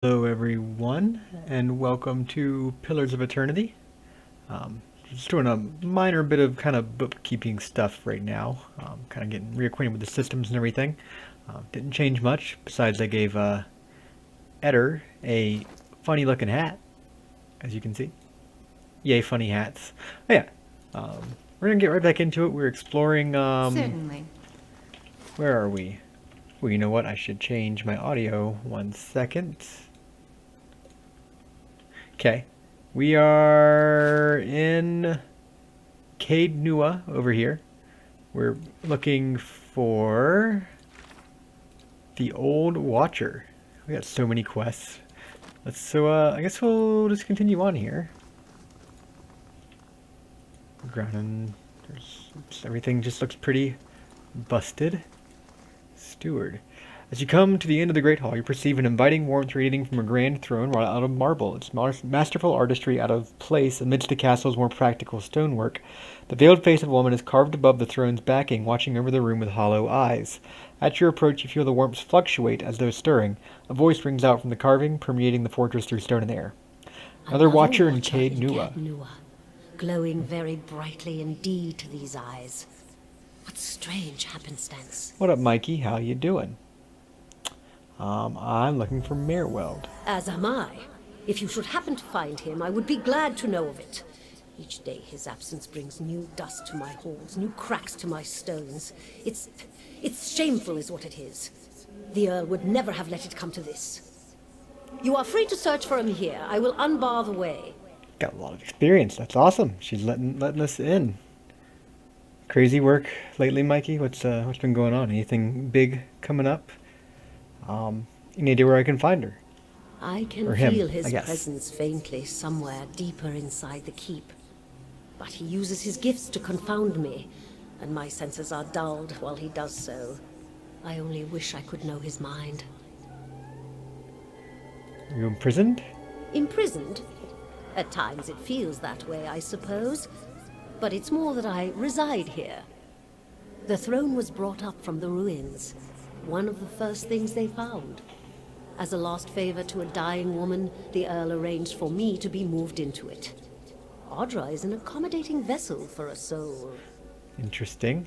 Hello everyone, and welcome to Pillars of Eternity. Just doing a minor bit of kind of bookkeeping stuff right now. Kind of getting reacquainted with the systems and everything. Didn't change much, besides I gave Eder a funny looking hat, as you can see. Yay, funny hats. Oh, yeah, we're gonna get right back into it. We're exploring, Certainly. where are we? Well, you know what? I should change my audio 1 second. Okay. We are in Cade Nua over here. We're looking for the Old Watcher. We got so many quests. I guess we'll just continue on here. Grounding. Everything just looks pretty busted. Steward. As you come to the end of the Great Hall, you perceive an inviting warmth radiating from a grand throne wrought out of marble, its masterful artistry out of place amidst the castle's more practical stonework. The veiled face of a woman is carved above the throne's backing, watching over the room with hollow eyes. At your approach, you feel the warmth fluctuate as though stirring. A voice rings out from the carving, permeating the fortress through stone and air. Another Another watcher in watcher Cade in Nua. Nua, glowing very brightly indeed to these eyes. What strange happenstance. What up, Mikey? How you doing? I'm looking for Merweld. As am I. If you should happen to find him, I would be glad to know of it. Each day his absence brings new dust to my halls, new cracks to my stones. It's shameful is what it is. The Earl would never have let it come to this. You are free to search for him here. I will unbar the way. Got a lot of experience. That's awesome. She's letting us in. Crazy work lately, Mikey? What's been going on? Anything big coming up? Any idea where I can find her? I can Or him, feel I his guess. presence faintly somewhere deeper inside the keep. But he uses his gifts to confound me, and my senses are dulled while he does so. I only wish I could know his mind. Are you imprisoned? Imprisoned? At times it feels that way, I suppose. But it's more that I reside here. The throne was brought up from the ruins. One of the first things they found. As a last favor to a dying woman, the Earl arranged for me to be moved into it. Audra is an accommodating vessel for a soul. Interesting.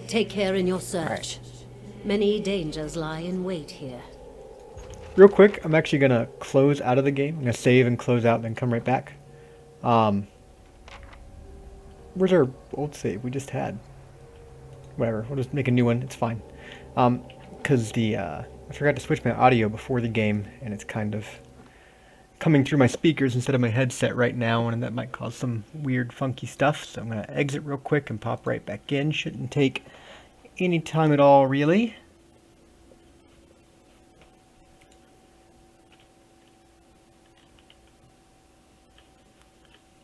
Take care in your search. Many dangers lie in wait here. Real quick, I'm actually gonna close out of the game. I'm gonna save and close out, and then come right back. Um, where's our old save we just had? Whatever. We'll just make a new one. It's fine. Because I forgot to switch my audio before the game, and it's kind of coming through my speakers instead of my headset right now, and that might cause some weird, funky stuff. So I'm gonna exit real quick and pop right back in. Shouldn't take any time at all, really.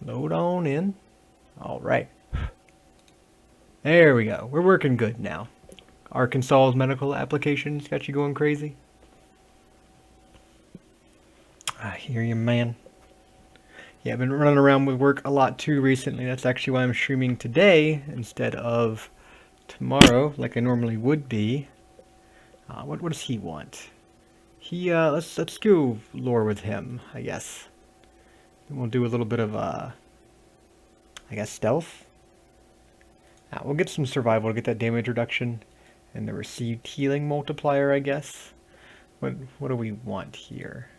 Load on in. All right. There we go. We're working good now. Arkansas's medical applications got you going crazy? I hear you, man. Yeah, I've been running around with work a lot too recently. That's actually why I'm streaming today instead of tomorrow, like I normally would be. What does he want? Let's go lore with him, I guess. We'll do a little bit of I guess stealth. We'll get some survival to get that damage reduction and the received healing multiplier, I guess. What do we want here?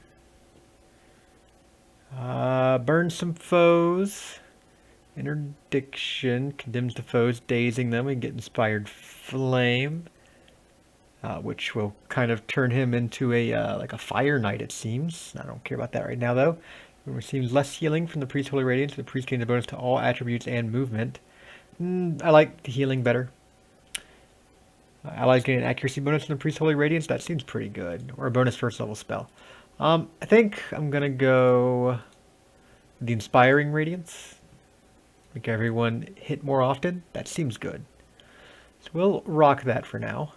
Burn some foes. Interdiction condemns the foes, dazing them. We get inspired flame, which will kind of turn him into a like a fire knight. It seems. I don't care about that right now, though. It receives less healing from the priest's holy radiance. The priest gains a bonus to all attributes and movement. I like the healing better. Allies gain an accuracy bonus from the priest's holy radiance. That seems pretty good. Or a bonus first level spell. I think I'm gonna go the inspiring radiance. Make everyone hit more often. That seems good. So we'll rock that for now.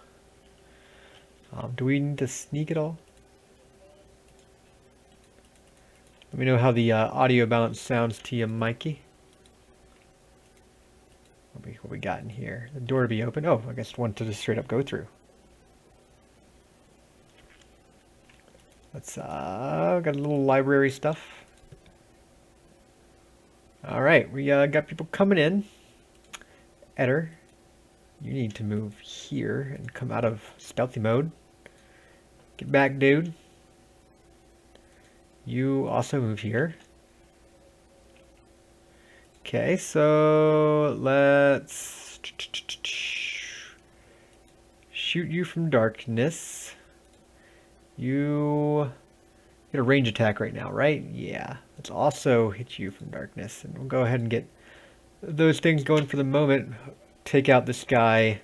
Do we need to sneak at all? Let me know how the audio balance sounds to you, Mikey. What we got in here? The door to be open. Oh, I guess one to just straight up go through. Let's, got a little library stuff. Alright, we got people coming in. Eder, you need to move here and come out of stealthy mode. Get back, dude. You also move here. Okay, so let's shoot you from darkness. You get a range attack right now, right? Yeah. Let's also hit you from darkness, and we'll go ahead and get those things going for the moment. Take out this guy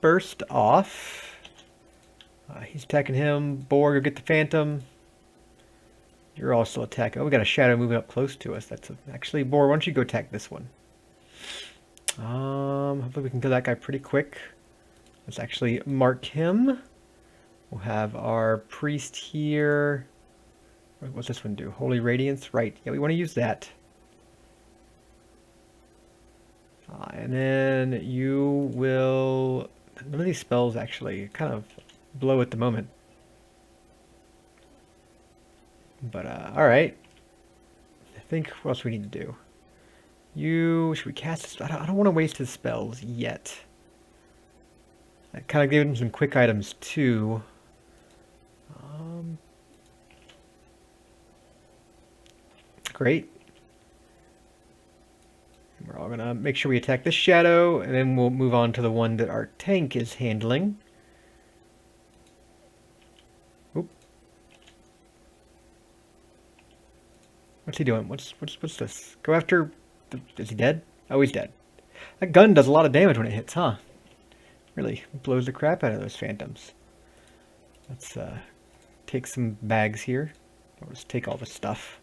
first off. He's attacking him. Boar, go get the Phantom. You're also attacking. Oh, we got a shadow moving up close to us. That's actually, Boar, why don't you go attack this one? Hopefully we can kill that guy pretty quick. Let's actually mark him. We'll have our priest here. What's this one do? Holy Radiance? Right. Yeah, we want to use that. And then you will... None of these spells actually kind of blow at the moment. But, alright. I think, what else we need to do? Should we cast this? I don't want to waste his spells yet. I kind of gave him some quick items, too. Great. We're all going to make sure we attack this shadow, and then we'll move on to the one that our tank is handling. Oop. What's he doing? What's this? Go after... Is he dead? Oh, he's dead. That gun does a lot of damage when it hits, huh? Really blows the crap out of those phantoms. Let's take some bags here. Or just take all the stuff.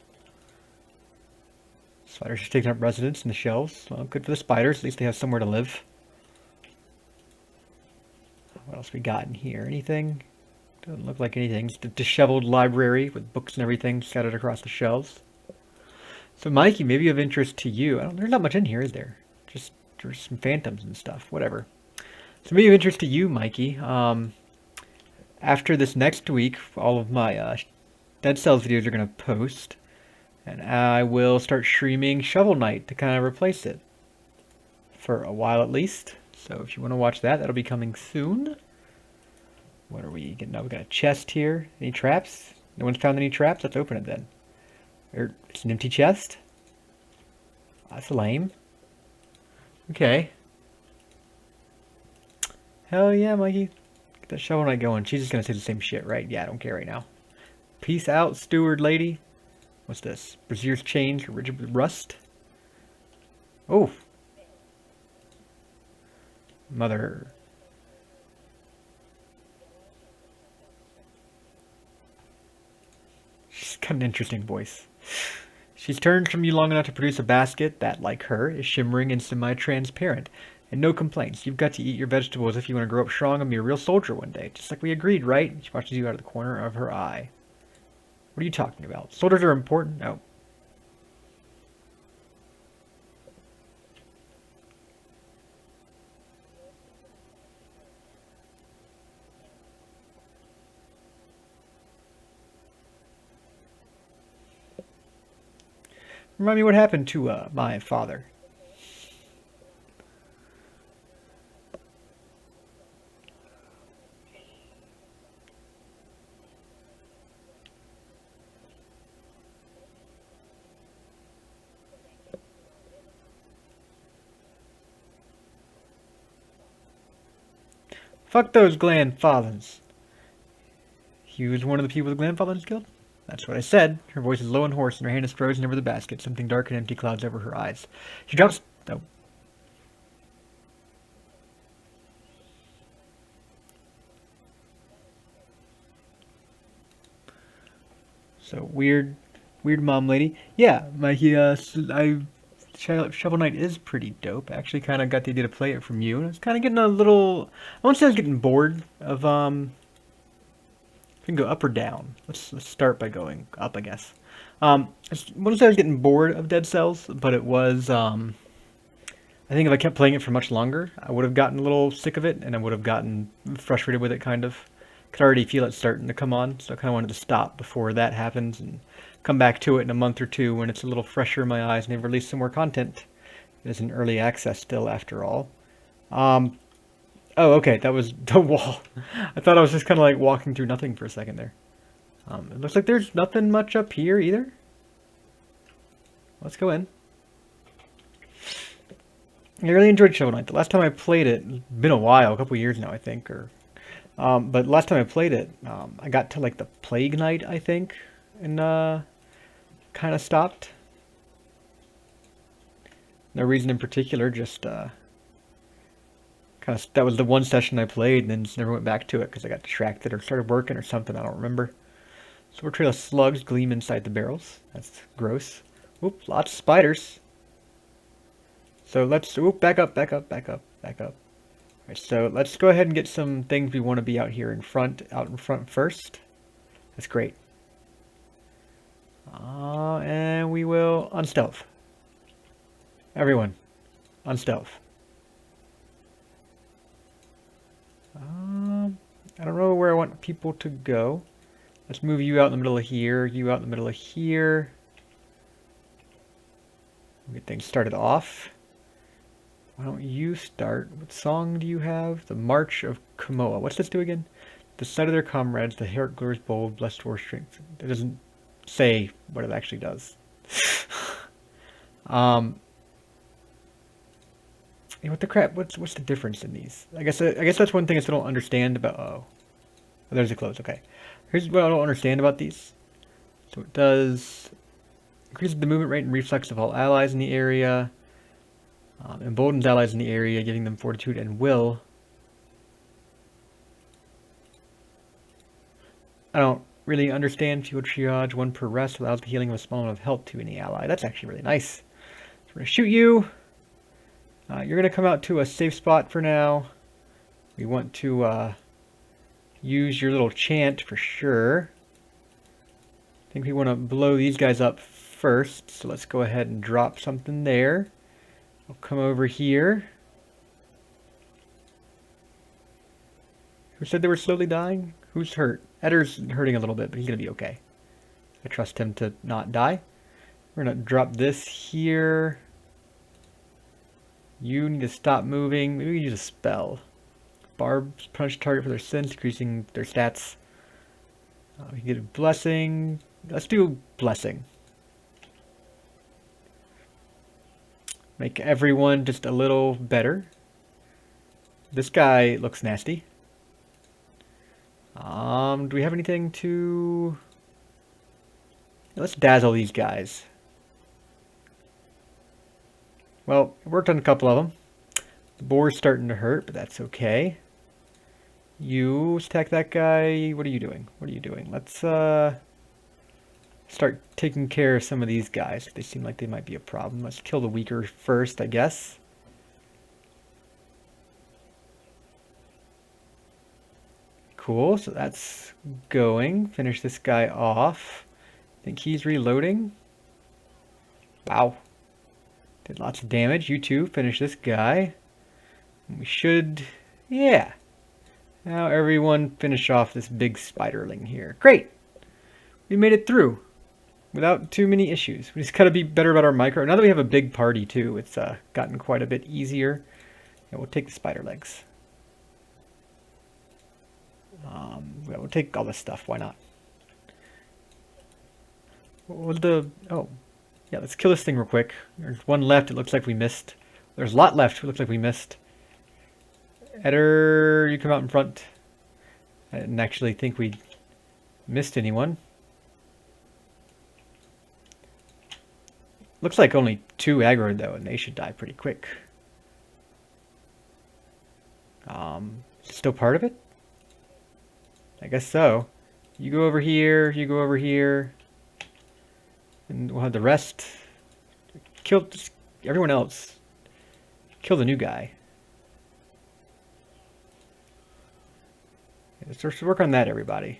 Spiders are taking up residence in the shelves. Well, good for the spiders. At least they have somewhere to live. What else we got in here? Anything? Doesn't look like anything. Just a disheveled library with books and everything scattered across the shelves. So, Mikey, maybe of interest to you. There's not much in here, is there? Just there's some phantoms and stuff. Whatever. So, maybe of interest to you, Mikey. After this next week, all of my Dead Cells videos are going to post. And I will start streaming Shovel Knight to kind of replace it. For a while at least. So if you want to watch that, that'll be coming soon. What are we getting now? We got a chest here. Any traps? No one's found any traps? Let's open it then. It's an empty chest. That's lame. Okay. Hell yeah, Mikey. Get that Shovel Knight going. She's just going to say the same shit, right? Yeah, I don't care right now. Peace out, steward lady. What's this? Brazier's chains, rigid with rust. Oh. Mother. She's got an interesting voice. She's turned from you long enough to produce a basket that, like her, is shimmering and semi-transparent. And no complaints. You've got to eat your vegetables if you want to grow up strong and be a real soldier one day. Just like we agreed, right? She watches you out of the corner of her eye. What are you talking about? Soldiers are important? No. Remind me what happened to my father. Fuck those Glandfathers. He was one of the people the Glandfathers killed? That's what I said. Her voice is low and hoarse, and her hand is frozen over the basket. Something dark and empty clouds over her eyes. She drops... Oh. So, weird mom lady. Yeah, Shovel Knight is pretty dope. I actually kind of got the idea to play it from you, and I was kind of getting a little... I won't say I was getting bored of, We can go up or down. Let's start by going up, I guess. I wouldn't say I was getting bored of Dead Cells, but it was, I think if I kept playing it for much longer, I would have gotten a little sick of it, and I would have gotten frustrated with it, kind of. Could already feel it starting to come on, so I kind of wanted to stop before that happens and come back to it in a month or two when it's a little fresher in my eyes and they've released some more content. It is an early access still, after all. Oh, okay, that was the wall. I thought I was just kind of like walking through nothing for a second there. It looks like there's nothing much up here either. Let's go in. I really enjoyed Shovel Knight. The last time I played it, it's been a while, a couple years now, I think. But last time I played it, I got to like the Plague Knight, I think, and kind of stopped. No reason in particular, just kind of that was the one session I played, and then just never went back to it because I got distracted or started working or something. I don't remember. So we're trail of slugs gleam inside the barrels. That's gross. Oop, lots of spiders. So let's back up. Alright, so let's go ahead and get some things we want to be out in front first. That's great. And we will unstealth. Everyone, unstealth. I don't know where I want people to go. Let's move you out in the middle of here, you out in the middle of here. Get things started off. Why don't you start? What song do you have? The March of Kamoa. What's this do again? The sight of their comrades, the heart glories bold, blessed war strength. It doesn't say what it actually does. What the crap? What's the difference in these? I guess that's one thing I still don't understand about. Oh, there's the close. Okay, here's what I don't understand about these. So it does increases the movement rate and reflex of all allies in the area. Emboldens allies in the area, giving them fortitude and will. I don't really understand field triage. 1 per rest allows the healing of a small amount of health to any ally. That's actually really nice. So we're going to shoot you. You're going to come out to a safe spot for now. We want to use your little chant for sure. I think we want to blow these guys up first. So let's go ahead and drop something there. I'll come over here. Who said they were slowly dying? Who's hurt? Edder's hurting a little bit, but he's going to be okay. I trust him to not die. We're going to drop this here. You need to stop moving. Maybe we use a spell. Barbs punish target for their sins, decreasing their stats. We get a blessing. Let's do blessing. Make everyone just a little better. This guy looks nasty. Do we have anything to... Let's dazzle these guys. Well, it worked on a couple of them. The boar's starting to hurt, but that's okay. You attack that guy. What are you doing? What are you doing? Let's start taking care of some of these guys. They seem like they might be a problem. Let's kill the weaker first, I guess. Cool, so that's going. Finish this guy off. I think he's reloading. Wow. Did lots of damage. You too, finish this guy. We should... Yeah. Now everyone finish off this big spiderling here. Great! We made it through. Without too many issues. We just gotta be better about our micro. Now that we have a big party too, it's gotten quite a bit easier. Yeah, we'll take the spider legs. Yeah, we'll take all this stuff. Why not? What was the... Oh. Yeah, let's kill this thing real quick. There's one left. It looks like we missed. There's a lot left. It looks like we missed. Edder, you come out in front. I didn't actually think we missed anyone. Looks like only 2 aggroed though, and they should die pretty quick. Still part of it? I guess so. You go over here, you go over here. And we'll have the rest. Kill everyone else. Kill the new guy. Let's work on that, everybody.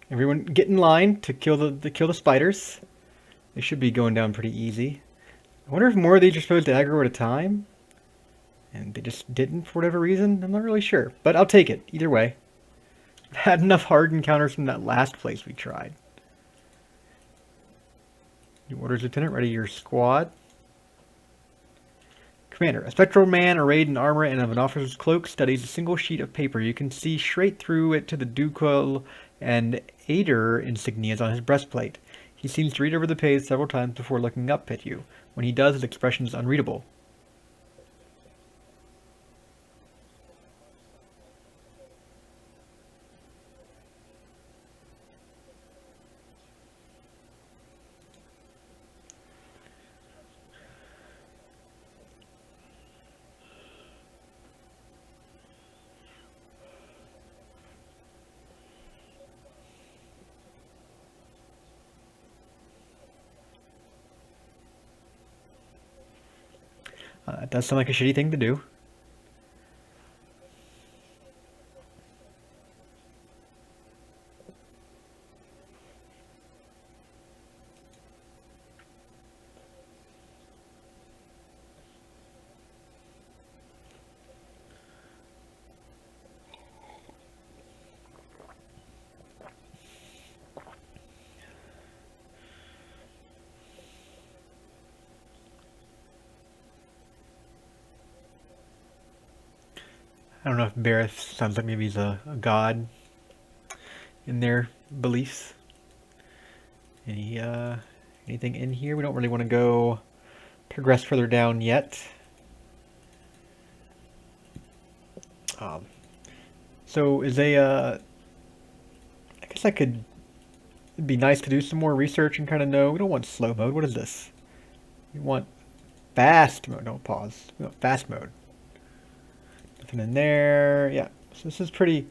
Everyone get in line to kill the spiders. They should be going down pretty easy. I wonder if more of these are supposed to aggro at a time, and they just didn't for whatever reason. I'm not really sure, but I'll take it either way. I've had enough hard encounters from that last place we tried. New orders, Lieutenant. Ready your squad. Commander, a spectral man arrayed in armor and of an officer's cloak studies a single sheet of paper. You can see straight through it to the ducal and Ader insignias on his breastplate. He seems to read over the page several times before looking up at you. When he does, his expression is unreadable. It does sound like a shitty thing to do. I don't know if Bareth sounds like maybe he's a god in their beliefs. Anything in here? We don't really want to progress further down yet. So is I guess it'd be nice to do some more research and kind of know. We don't want slow mode. What is this? We want fast mode. Don't pause. We want fast mode. Nothing in there. Yeah. So this is pretty.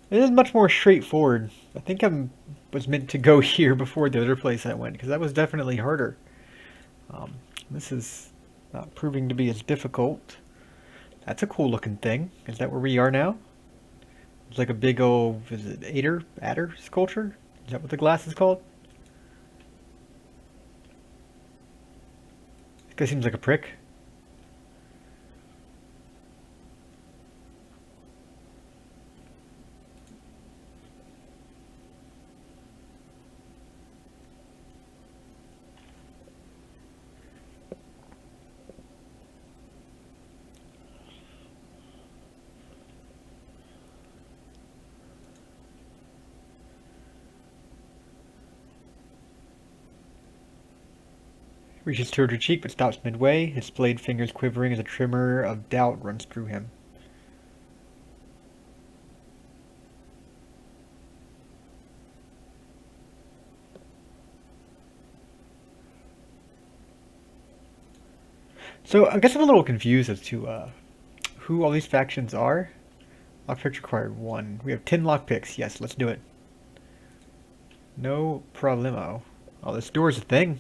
It is much more straightforward. I think was meant to go here before the other place I went because that was definitely harder. This is not proving to be as difficult. That's a cool looking thing. Is that where we are now? It's like a big old, is it Adder sculpture? Is that what the glass is called? This guy seems like a prick. Reaches toward her cheek but stops midway, his splayed fingers quivering as a tremor of doubt runs through him. So I guess I'm a little confused as to who all these factions are. Lockpicks required 1. We have 10 lockpicks. Yes, let's do it. No problemo. Oh, this door's a thing.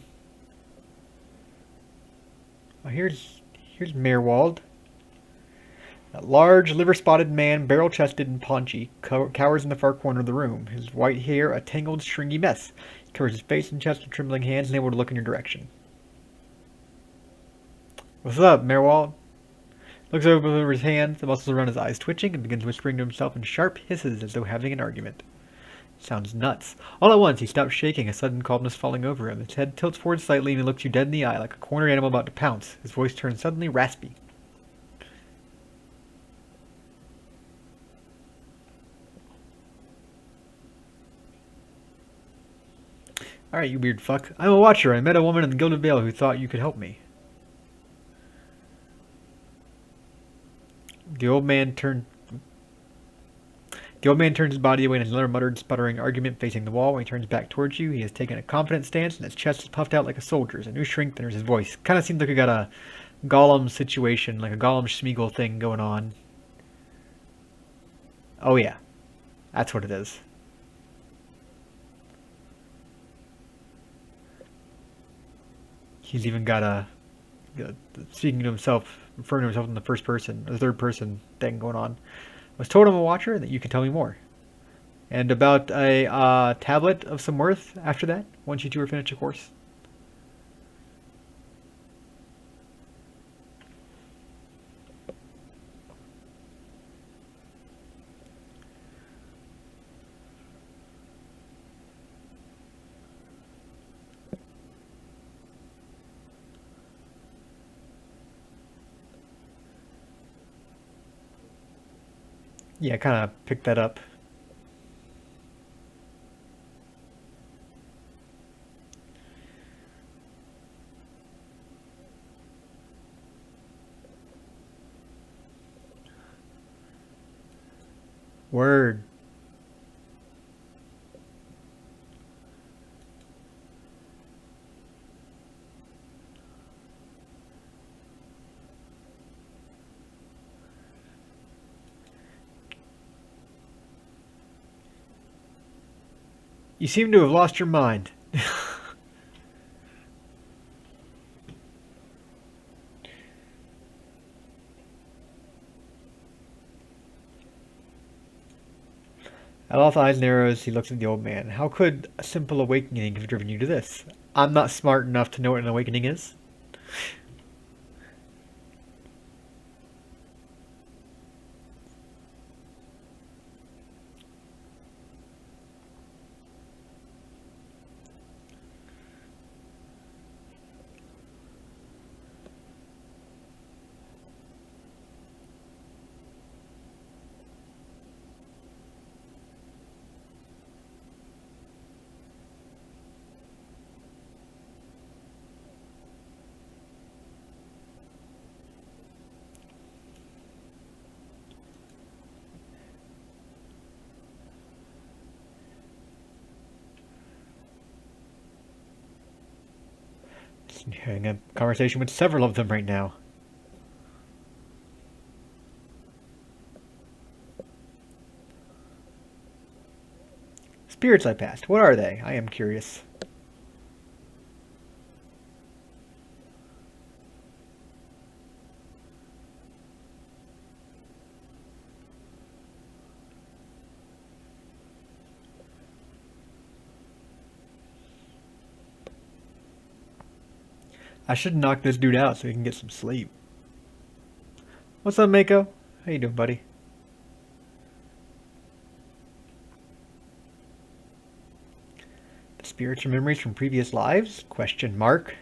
Oh, here's Meerwald. A large, liver-spotted man, barrel-chested and paunchy, cowers in the far corner of the room. His white hair a tangled, stringy mess. He covers his face and chest with trembling hands, unable to look in your direction. What's up, Meerwald? Looks over his hands, the muscles around his eyes twitching, and begins whispering to himself in sharp hisses as though having an argument. Sounds nuts. All at once, he stops shaking, a sudden calmness falling over him. His head tilts forward slightly, and he looks you dead in the eye, like a cornered animal about to pounce. His voice turns suddenly raspy. Alright, you weird fuck. I'm a watcher. I met a woman in the Gilded Vale who thought you could help me. The old man turns his body away in another muttered, sputtering argument facing the wall. When he turns back towards you, he has taken a confident stance, and his chest is puffed out like a soldier's. A new strength enters his voice. Kind of seems like we got a Gollum situation, like a Gollum Schmeagol thing going on. Oh yeah, that's what it is. He's even got speaking to himself, referring to himself in the first person, or third person thing going on. I was told I'm a watcher and that you can tell me more. And about a tablet of some worth after that, once you two are finished your course. Yeah, kind of picked that up. Word. You seem to have lost your mind. Al's eyes narrow as he looks at the old man. How could a simple awakening have driven you to this? I'm not smart enough to know what an awakening is. Having a conversation with several of them right now. Spirits I passed. What are they? I am curious. I should knock this dude out so he can get some sleep. What's up, Mako? How you doing, buddy? The spirits or memories from previous lives? Question mark.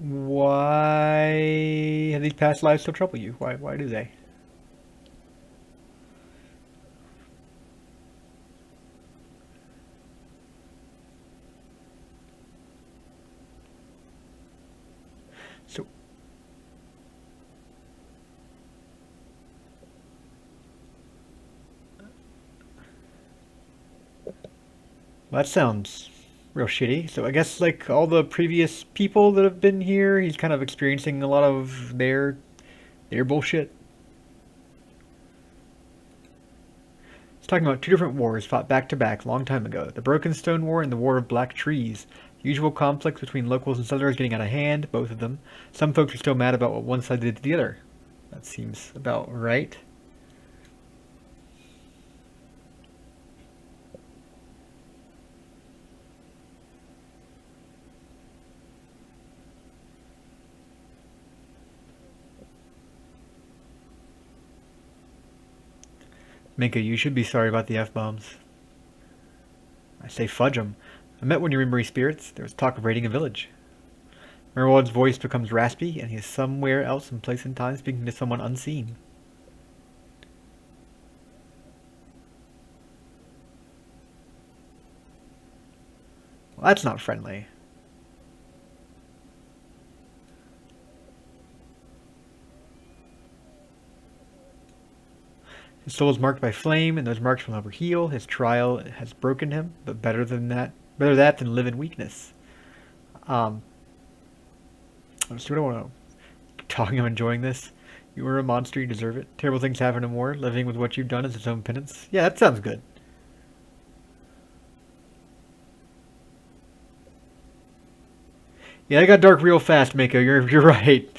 Why have these past lives still trouble you? Why do they? So that sounds real shitty. So I guess like all the previous people that have been here, he's kind of experiencing a lot of their bullshit. He's talking about two different wars fought back to back long time ago. The Broken Stone War and the War of Black Trees. Usual conflicts between locals and settlers getting out of hand, both of them. Some folks are still mad about what one side did to the other. That seems about right. Minka, you should be sorry about the F-bombs. I say fudge 'em. I met one of your memory spirits. There was talk of raiding a village. Merwald's voice becomes raspy, and he is somewhere else in place and time speaking to someone unseen. Well, that's not friendly. His soul is marked by flame, and those marks will never heal. His trial has broken him, but better that than live in weakness. Um, let's see what I want to. Talking, I'm enjoying this. You were a monster, you deserve it. Terrible things happen to more. Living with what you've done is its own penance. Yeah, that sounds good. Yeah, it got dark real fast, Mako. You're right.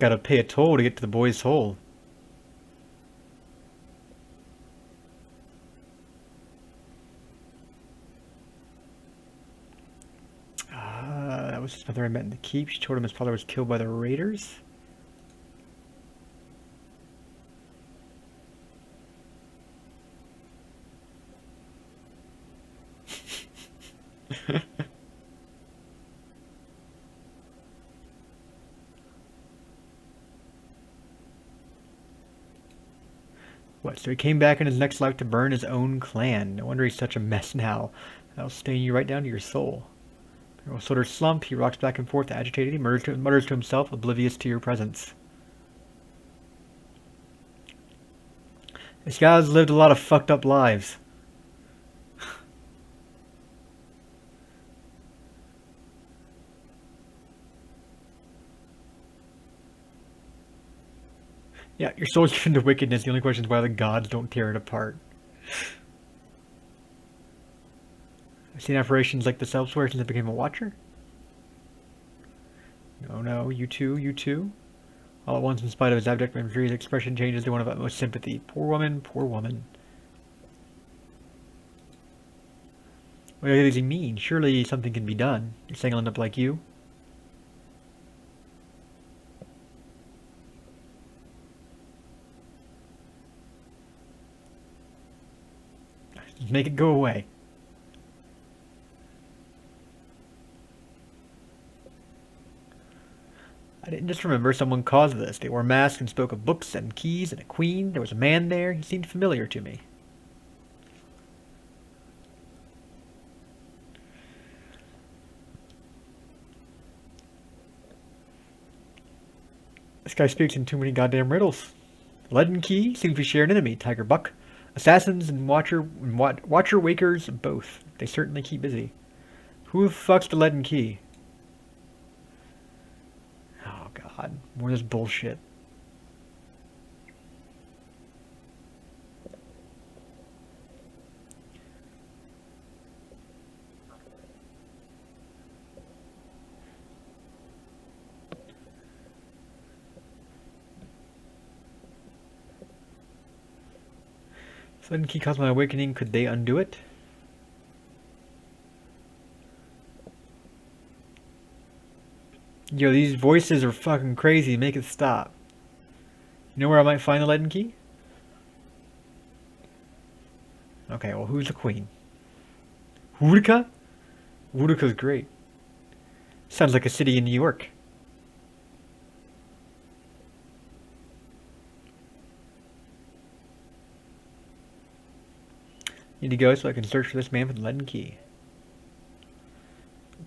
Gotta pay a toll to get to the boy's hole. That was his mother I met in the keep. She told him his father was killed by the raiders. What, so he came back in his next life to burn his own clan. No wonder he's such a mess now. That'll stain you right down to your soul. Colonel Sutter slump. He rocks back and forth, agitated. He mutters to himself, oblivious to your presence. This guy's lived a lot of fucked up lives. Yeah, your soul's given to wickedness. The only question is why the gods don't tear it apart. I've seen apparitions like this elsewhere since I became a watcher. No, you too. All at once, in spite of his abject imagery, his expression changes to one of utmost sympathy. Poor woman, poor woman. What does he mean? Surely something can be done. You're saying I'll end up like you? Just make it go away. I didn't just remember someone caused this. They wore masks and spoke of books and keys and a queen. There was a man there. He seemed familiar to me. This guy speaks in too many goddamn riddles. Leaden Key seems to share an enemy, Tigerbucket. Assassins and Watcher Wakers both. They certainly keep busy. Who the fuck's the Leaden Key? Oh god, more of this bullshit. Leaden Key caused my awakening. Could they undo it? Yo, these voices are fucking crazy. Make it stop. You know where I might find the Leaden Key? Okay, well, who's the queen? Utica? Utica's great. Sounds like a city in New York. Need to go so I can search for this man for the Leaden Key.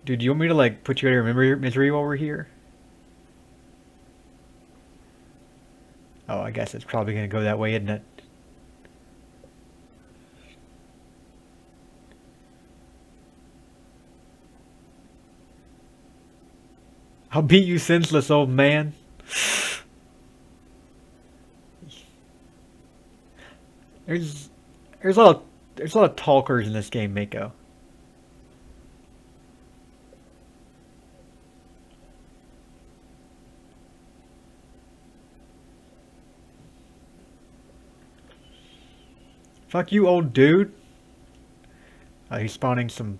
Dude, do you want me to, like, put you out of your misery while we're here? Oh, I guess it's probably gonna go that way, isn't it? I'll beat you senseless, old man. There's a lot of talkers in this game, Mako. Fuck you, old dude. He's spawning some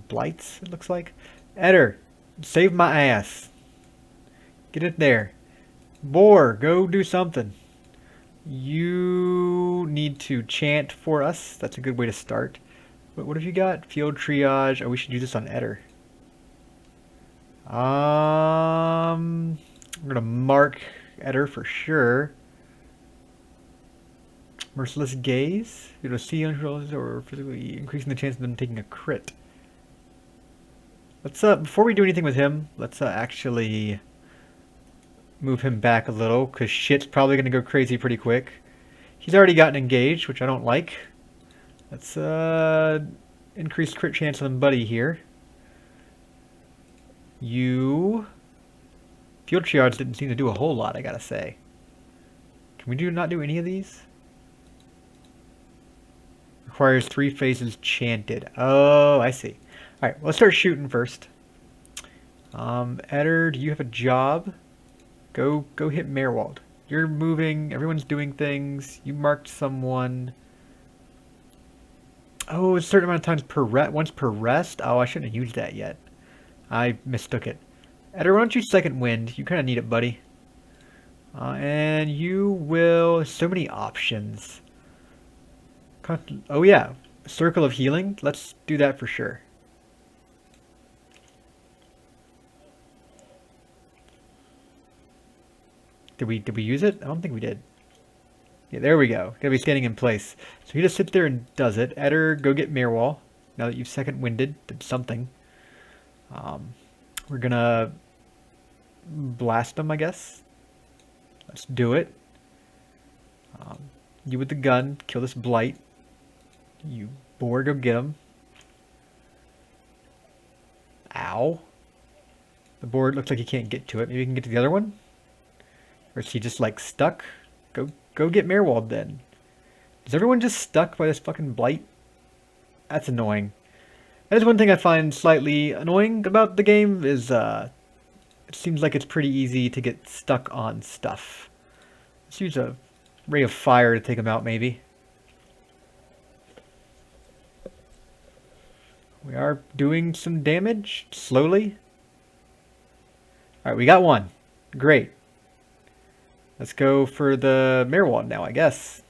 blights, it looks like. Eder, save my ass. Get it there. Boar, go do something. You need to chant for us. That's a good way to start. What have you got? Field triage. Oh, we should do this on Eder. I'm gonna mark Eder for sure. Merciless gaze. It'll see uncontrolled or physically increasing the chance of them taking a crit. Let's before we do anything with him, let's actually move him back a little, because shit's probably going to go crazy pretty quick. He's already gotten engaged, which I don't like. Let's increase crit chance on Buddy here. You... Field triage didn't seem to do a whole lot, I gotta say. Can we not do any of these? Requires 3 phases chanted. Oh, I see. Alright, well, let's start shooting first. Eder, do you have a job? Go hit Merwald. You're moving, everyone's doing things. You marked someone. Oh, a certain amount of times per once per rest. Oh, I shouldn't have used that yet. I mistook it. Eder, why don't you second wind? You kind of need it, buddy. And you will... So many options. Oh yeah, Circle of Healing. Let's do that for sure. Did we use it? I don't think we did. Yeah, there we go. Gotta be standing in place. So he just sits there and does it. Eder, go get Mirwall. Now that you've second winded, did something. We're gonna blast them, I guess. Let's do it. You with the gun, kill this blight. You boar, go get him. Ow. The board looks like he can't get to it. Maybe he can get to the other one? Or is he just like stuck? Go get Merwald then. Is everyone just stuck by this fucking blight? That's annoying. That is one thing I find slightly annoying about the game is it seems like it's pretty easy to get stuck on stuff. Let's use a ray of fire to take him out maybe. We are doing some damage slowly. Alright, we got one. Great. Let's go for the Merwald now, I guess.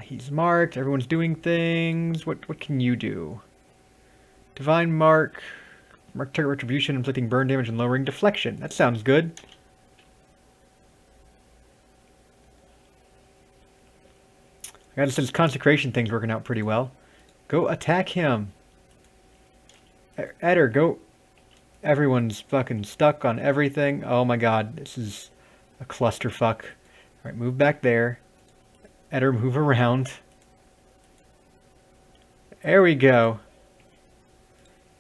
He's marked. Everyone's doing things. What can you do? Divine Mark. Mark target retribution, inflicting burn damage and lowering deflection. That sounds good. I gotta say this consecration thing's working out pretty well. Go attack him. Eder, go. Everyone's fucking stuck on everything. Oh my god, this is a clusterfuck. Alright, move back there. Eder, move around. There we go.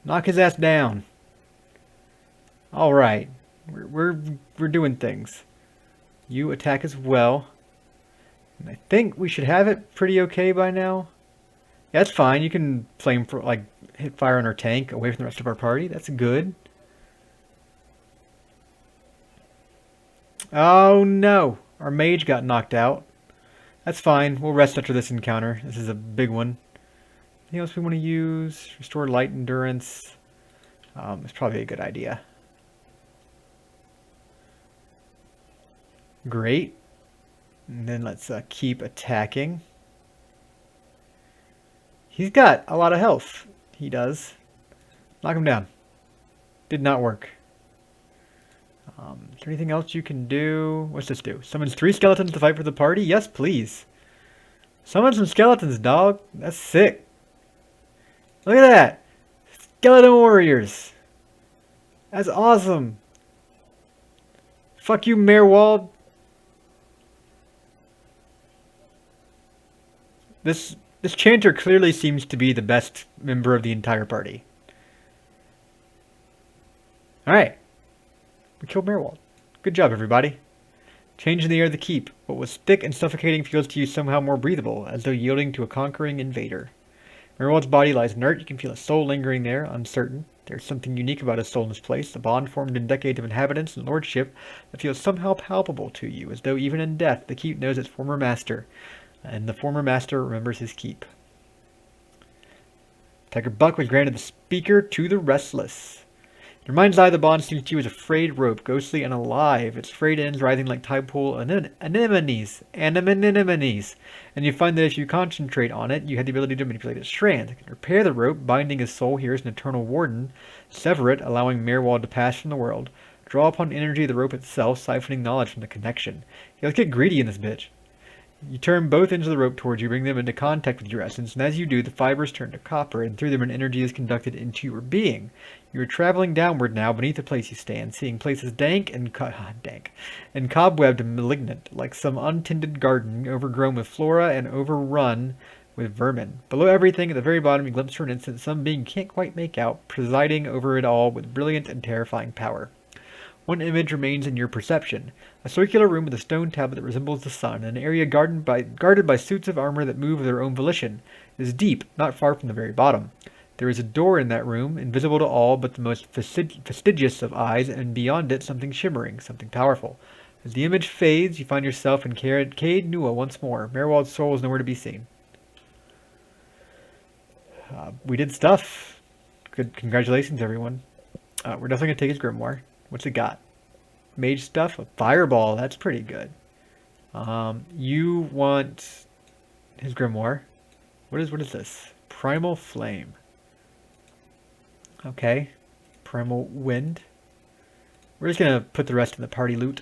Knock his ass down. Alright. We're doing things. You attack as well. And I think we should have it pretty okay by now. Yeah, that's fine. You can flame for like hit fire on our tank away from the rest of our party. That's good. Oh no! Our mage got knocked out. That's fine. We'll rest after this encounter. This is a big one. Anything else we want to use? Restore light endurance. It's probably a good idea. Great. And then let's keep attacking. He's got a lot of health. He does. Knock him down. Did not work. Is there anything else you can do? What's this do? Summons 3 skeletons to fight for the party? Yes, please. Summon some skeletons, dog. That's sick. Look at that. Skeleton warriors. That's awesome. Fuck you, Merwald. This chanter clearly seems to be the best member of the entire party. Alright. We killed Merwald. Good job, everybody. Change in the air of the keep. What was thick and suffocating feels to you somehow more breathable, as though yielding to a conquering invader. Merwald's body lies inert. You can feel a soul lingering there, uncertain. There's something unique about his soul in this place, a bond formed in decades of inhabitants and lordship that feels somehow palpable to you, as though even in death the keep knows its former master, and the former master remembers his keep. Tigerbucket was granted the speaker to the restless. In your mind's eye, the bond seems to you as a frayed rope, ghostly and alive, its frayed ends writhing like tide pool anemones, and you find that if you concentrate on it, you have the ability to manipulate its strands. You can repair the rope, binding his soul here as an eternal warden, sever it, allowing Merwald to pass from the world, draw upon energy of the rope itself, siphoning knowledge from the connection. Yeah, let's get greedy in this bitch. You turn both ends of the rope towards you, bring them into contact with your essence, and as you do, the fibers turn to copper, and through them an energy is conducted into your being. You are traveling downward now beneath the place you stand, seeing places dank and cobwebbed and malignant, like some untended garden overgrown with flora and overrun with vermin. Below everything, at the very bottom, you glimpse for an instant some being you can't quite make out, presiding over it all with brilliant and terrifying power. One image remains in your perception. A circular room with a stone tablet that resembles the sun, an area guarded by suits of armor that move of their own volition. It is deep, not far from the very bottom. There is a door in that room, invisible to all but the most fastidious of eyes, and beyond it something shimmering, something powerful. As the image fades, you find yourself in Cade Nua once more. Merwald's soul is nowhere to be seen. We did stuff. Good, congratulations, everyone. We're definitely gonna take his grimoire. What's it got? Mage stuff? A fireball. That's pretty good. You want his grimoire. What is this? Primal Flame. Okay. Primal Wind. We're just gonna put the rest in the party loot.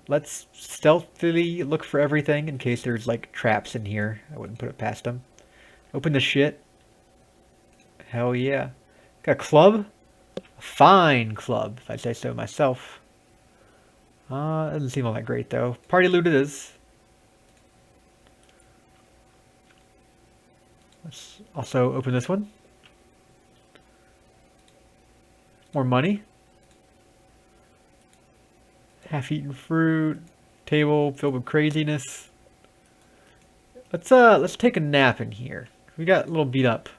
Let's stealthily look for everything in case there's like traps in here. I wouldn't put it past them. Open the shit. Hell yeah. Got a club? A fine club, if I say so myself. Doesn't seem all that great though. Party loot it is. Let's also open this one. More money. Half-eaten fruit. Table filled with craziness. Let's take a nap in here. We got a little beat up.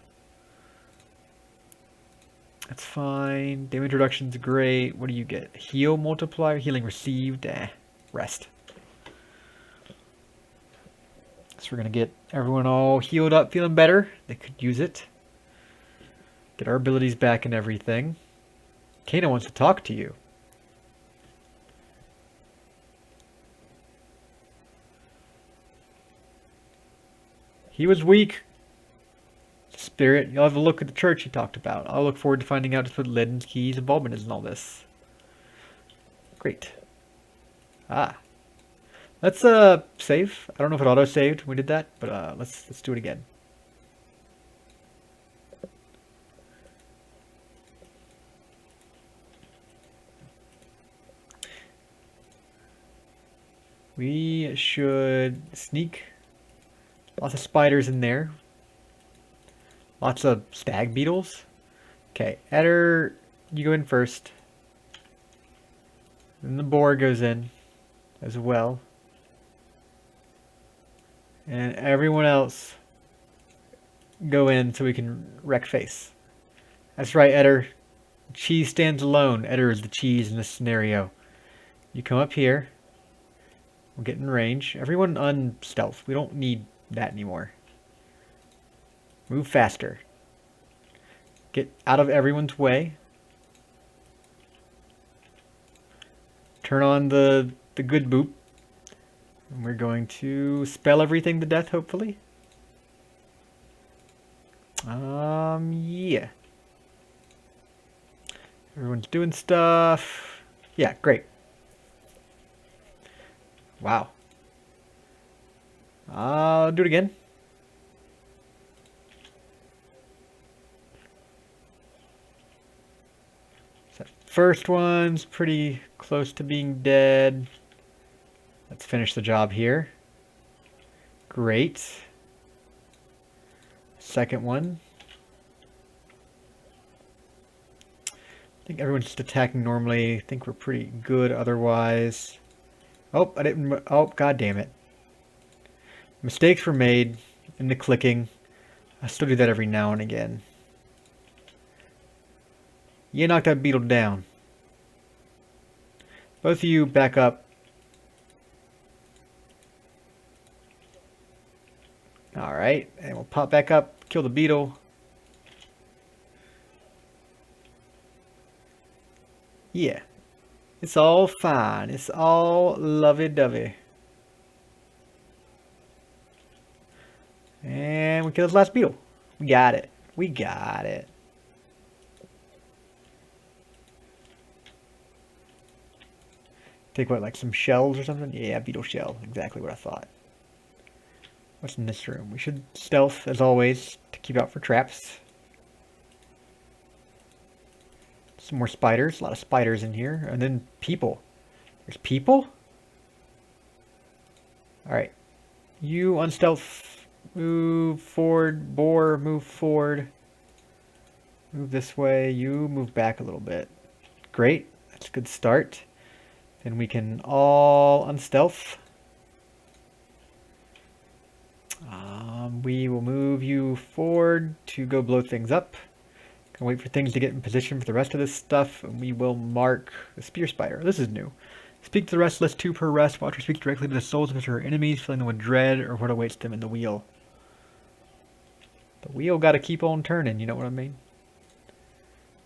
That's fine. Damage reduction's great. What do you get? Heal multiplier, healing received. Rest. So we're gonna get everyone all healed up, feeling better. They could use it. Get our abilities back and everything. Kana wants to talk to you. He was weak. Spirit, you'll have a look at the church he talked about. I'll look forward to finding out just what Lynn's Key's involvement is in all this. Great. Let's save. I don't know if it auto-saved when we did that, but let's do it again. We should sneak. Lots of spiders in there. Lots of stag beetles. Okay, Eder, you go in first. Then the boar goes in as well. And everyone else go in so we can wreck face. That's right, Eder. Cheese stands alone. Eder is the cheese in this scenario. You come up here. We'll get in range. Everyone unstealth. We don't need that anymore. Move faster. Get out of everyone's way. Turn on the good boop. And we're going to spell everything to death, hopefully. Yeah. Everyone's doing stuff. Yeah, great. Wow. I'll do it again. So first one's pretty close to being dead. Let's finish the job here. Great. Second one. I think everyone's just attacking normally. I think we're pretty good otherwise. Oh, I didn't. Oh, god damn it. Mistakes were made in the clicking. I still do that every now and again. You knocked that beetle down. Both of you back up. Alright, and we'll pop back up, kill the beetle. Yeah. It's all fine. It's all lovey-dovey. And we killed the last beetle. We got it. We got it. Take what, like some shells or something? Yeah, beetle shell. Exactly what I thought. What's in this room? We should stealth, as always, to keep out for traps. Some more spiders. A lot of spiders in here. And then people. There's people? Alright. You unstealth. Move forward. Boar, move forward. Move this way. You move back a little bit. Great. That's a good start. Then we can all unstealth. we will move you forward to go blow things up. Gonna wait for things to get in position for the rest of this stuff, and we will mark the spear spider. This is new. Speak to the restless, 2 per rest. Watch her speak directly to the souls of her enemies, filling them with dread or what awaits them in the wheel. The wheel gotta keep on turning, you know what I mean?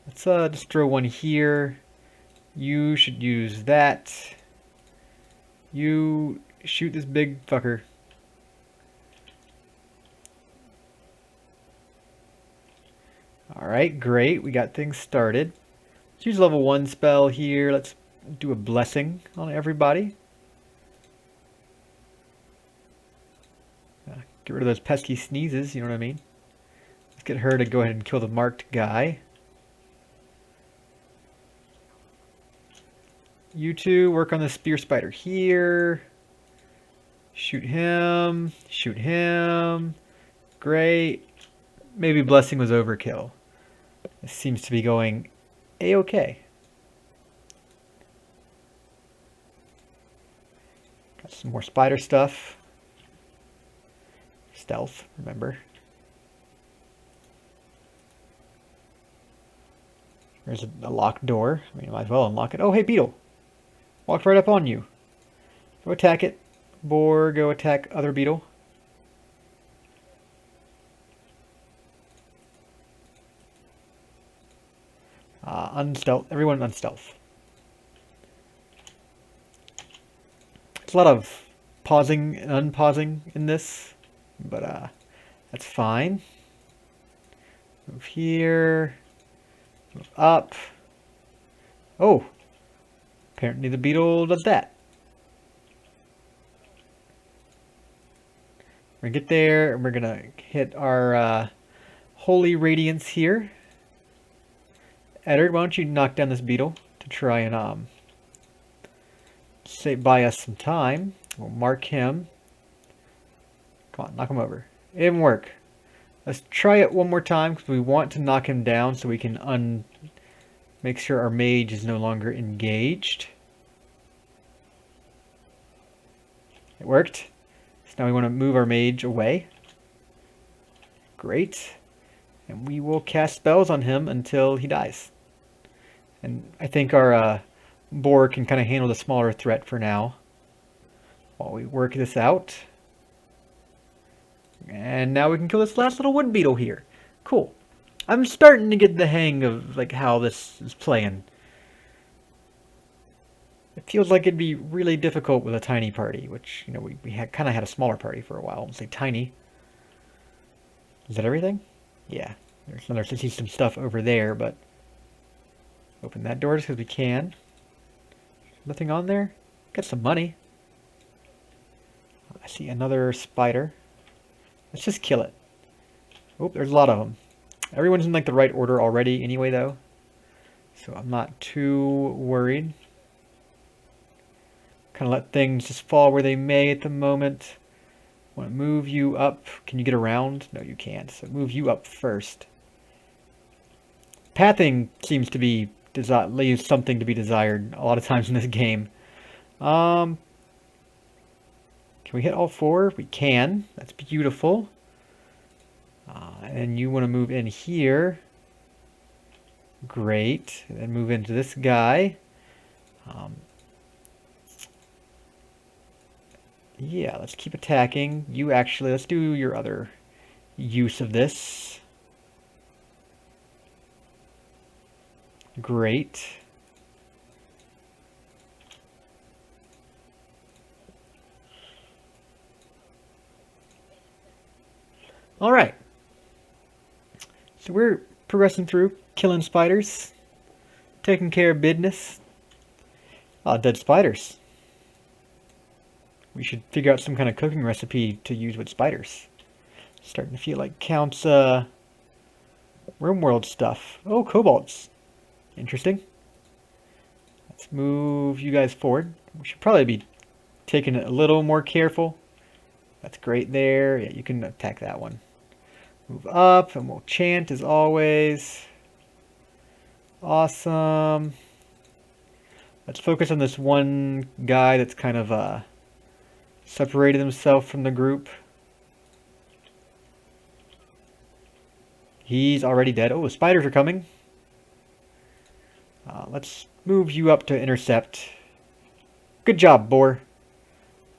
Let's just throw one here. You should use that. You shoot this big fucker. Alright, great. We got things started. Let's use level 1 spell here. Let's do a blessing on everybody. Get rid of those pesky sneezes, you know what I mean? Let's get her to go ahead and kill the marked guy. You two work on the spear spider here. Shoot him. Shoot him. Great. Maybe blessing was overkill. This seems to be going a-okay. Got some more spider stuff. Stealth, remember. There's a locked door. I mean, might as well unlock it. Oh, hey, beetle. Walked right up on you. Go attack it. Boar, go attack other beetle. Unstealth. Everyone unstealth. There's a lot of pausing and unpausing in this, but that's fine. Move here. Move up. Oh! Apparently the beetle does that. We're gonna get there, and we're gonna hit our holy radiance here. Eddard, why don't you knock down this beetle to try and buy us some time. We'll mark him. Come on, knock him over. It didn't work. Let's try it one more time because we want to knock him down so we can make sure our mage is no longer engaged. It worked. So now we want to move our mage away. Great. And we will cast spells on him until he dies. And I think our boar can kind of handle the smaller threat for now while we work this out. And now we can kill this last little wood beetle here. Cool. I'm starting to get the hang of like how this is playing. It feels like it'd be really difficult with a tiny party, which, you know, we kind of had a smaller party for a while. I'll say tiny. Is that everything? Yeah. There's some stuff over there, but open that door just because we can. Nothing on there? Got some money. I see another spider. Let's just kill it. Oh, there's a lot of them. Everyone's in like the right order already anyway, though. So I'm not too worried. Kind of let things just fall where they may at the moment. Want to move you up. Can you get around? No, you can't. So move you up first. Pathing seems to be leaves something to be desired a lot of times in this game. Can we hit all 4? We can. That's beautiful. And you want to move in here. Great. And then move into this guy. Yeah, let's keep attacking. You actually, let's do your other use of this. Great. All right. So we're progressing through, killing spiders, taking care of business. Dead spiders. We should figure out some kind of cooking recipe to use with spiders. Starting to feel like Count's RimWorld stuff. Oh, kobolds. Interesting. Let's move you guys forward. We should probably be taking it a little more careful. That's great there. Yeah, you can attack that one. Move up, and we'll chant as always. Awesome. Let's focus on this one guy that's kind of separated himself from the group. He's already dead. Oh, spiders are coming. Let's move you up to intercept. Good job, boar.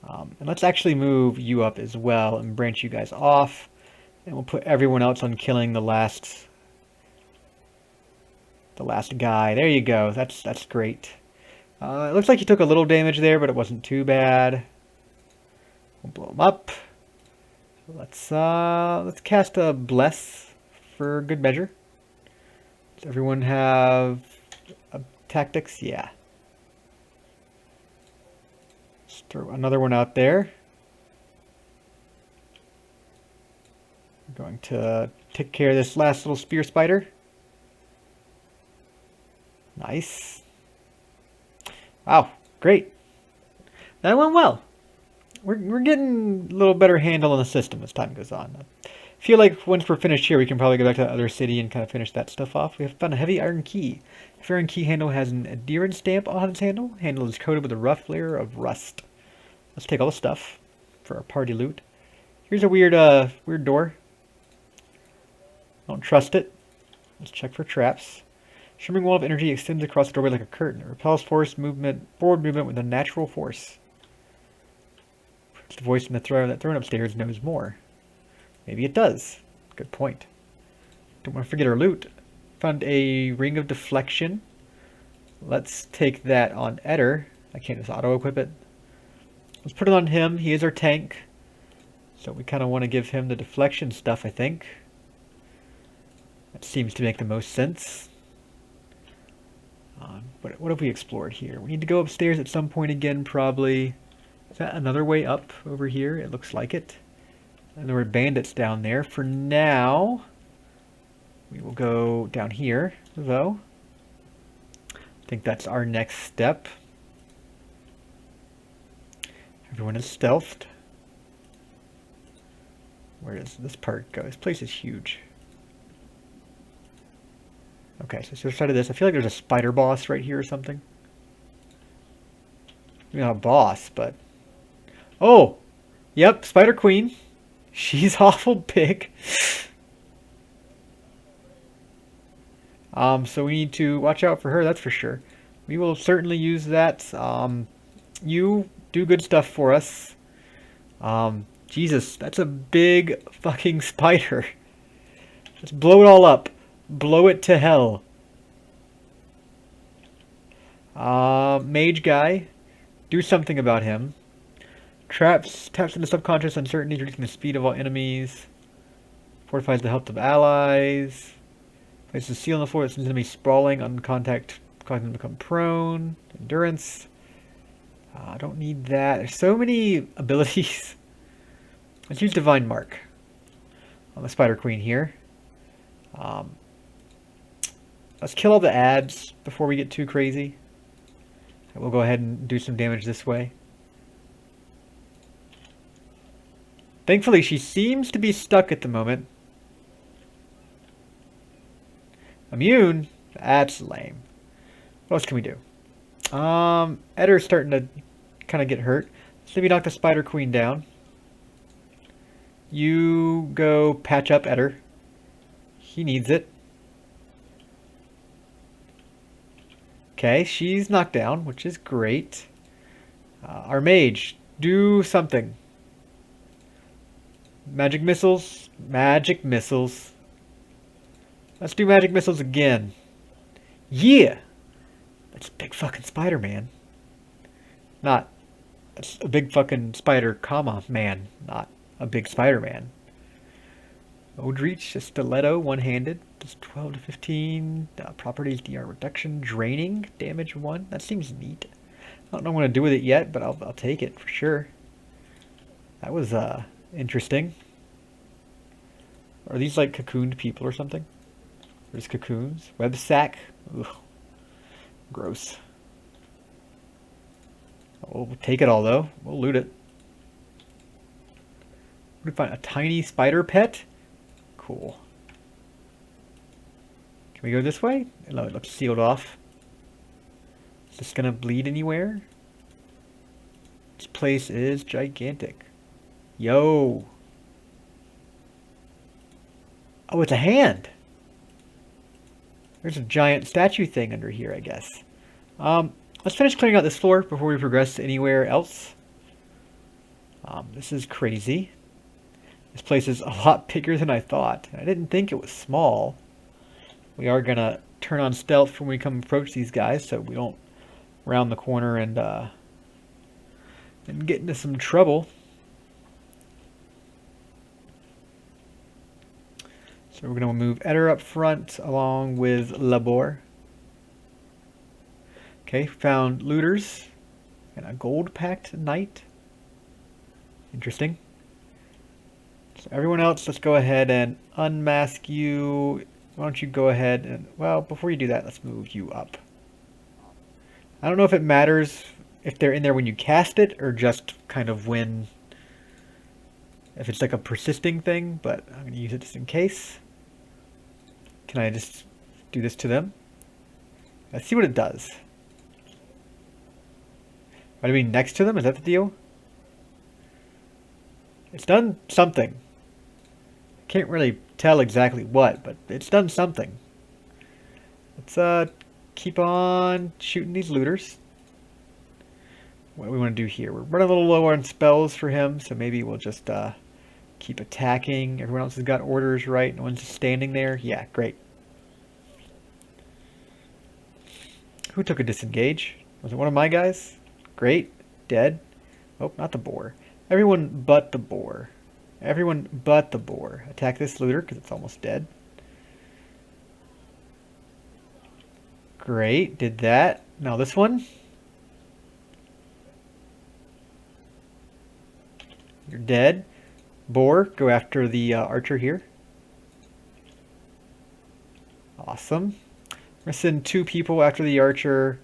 And let's actually move you up as well and branch you guys off. And we'll put everyone else on killing the last guy. There you go. That's great. It looks like he took a little damage there, but it wasn't too bad. We'll blow him up. Let's cast a bless for good measure. Does everyone have tactics? Yeah. Let's throw another one out there. I'm going to take care of this last little spear spider. Nice. Wow, great. That went well. We're getting a little better handle on the system as time goes on. I feel like once we're finished here, we can probably go back to the other city and kind of finish that stuff off. We have found a heavy iron key. If iron key handle has an adherence stamp on its handle, handle is coated with a rough layer of rust. Let's take all the stuff for our party loot. Here's a weird door. Don't trust it. Let's check for traps. Shimmering wall of energy extends across the doorway like a curtain. It repels forward movement with a natural force. The voice in the throne upstairs knows more. Maybe it does. Good point. Don't want to forget our loot. Found a ring of deflection. Let's take that on Eder. I can't just auto-equip it. Let's put it on him. He is our tank. So we kind of want to give him the deflection stuff, I think. That seems to make the most sense. What have we explored here? We need to go upstairs at some point again, probably. Is that another way up over here? It looks like it. And there were bandits down there. For now, we will go down here, though. I think that's our next step. Everyone is stealthed. Where does this part go? This place is huge. Okay, so the side of this, I feel like there's a spider boss right here or something. Maybe not a boss, but... Oh! Yep, Spider Queen. She's awful big. So we need to watch out for her, that's for sure. We will certainly use that. You do good stuff for us. Jesus, that's a big fucking spider. Just blow it all up. Blow it to hell. Mage guy. Do something about him. Taps into subconscious uncertainties, reducing the speed of all enemies. Fortifies the health of allies. Places a seal on the floor that sends enemies sprawling on contact, causing them to become prone. Endurance. I don't need that. There's so many abilities. Let's use Divine Mark on the Spider Queen here. Let's kill all the ads before we get too crazy. We'll go ahead and do some damage this way. Thankfully, she seems to be stuck at the moment. Immune? That's lame. What else can we do? Eder's starting to kind of get hurt. Let's maybe knock the Spider Queen down. You go patch up Eder. He needs it. Okay, she's knocked down, which is great. Our mage, do something. Magic missiles. Magic missiles. Let's do magic missiles again. Yeah! That's a big fucking spider, man. Not... That's a big fucking spider, comma, man. Not a big Spider-Man. Mode reach, a stiletto, one-handed. Does 12 to 15. Properties, DR reduction. Draining, damage 1. That seems neat. I don't know what I'm going to do with it yet, but I'll take it for sure. That was interesting. Are these like cocooned people or something? There's cocoons. Web sack. Ugh. Gross. We'll take it all though. We'll loot it. What do we find? A tiny spider pet? Cool. Can we go this way? No, it looks sealed off. Is this gonna bleed anywhere? This place is gigantic. Yo! Oh, it's a hand! There's a giant statue thing under here, I guess. Let's finish clearing out this floor before we progress anywhere else. This is crazy. This place is a lot bigger than I thought. I didn't think it was small. We are gonna turn on stealth when we come approach these guys, so we don't round the corner and get into some trouble. So we're gonna move Eder up front along with Labor. Okay, found looters and a gold-packed knight. Interesting. So everyone else, let's go ahead and unmask you. Why don't you go ahead and, well, before you do that, let's move you up. I don't know if it matters if they're in there when you cast it or just kind of when, if it's like a persisting thing, but I'm going to use it just in case. Can I just do this to them? Let's see what it does. What do you mean, next to them? Is that the deal? It's done something. Can't really tell exactly what, but it's done something. Let's keep on shooting these looters. What do we want to do here? We're running a little low on spells for him, so maybe we'll just keep attacking. Everyone else has got orders, right? No one's just standing there. Yeah, great. Who took a disengage? Was it one of my guys? Great. Dead. Oh, not the boar. Everyone but the boar. Everyone but the boar. Attack this looter because it's almost dead. Great. Did that. Now this one. You're dead. Boar, go after the archer here. Awesome. We're going to send 2 people after the archer.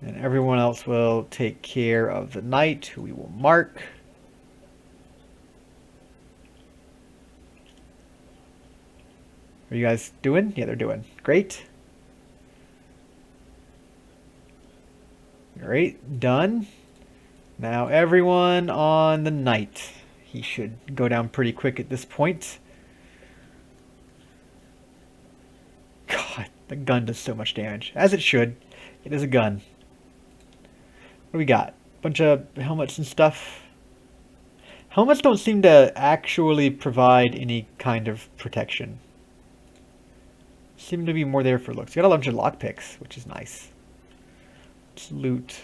And everyone else will take care of the knight, who we will mark. Are you guys doing? Yeah, they're doing. Great. Great. Done. Now everyone on the knight. He should go down pretty quick at this point. God, the gun does so much damage. As it should. It is a gun. What do we got? Bunch of helmets and stuff. Helmets don't seem to actually provide any kind of protection. Seem to be more there for looks. Got a bunch of lockpicks, which is nice. Let's loot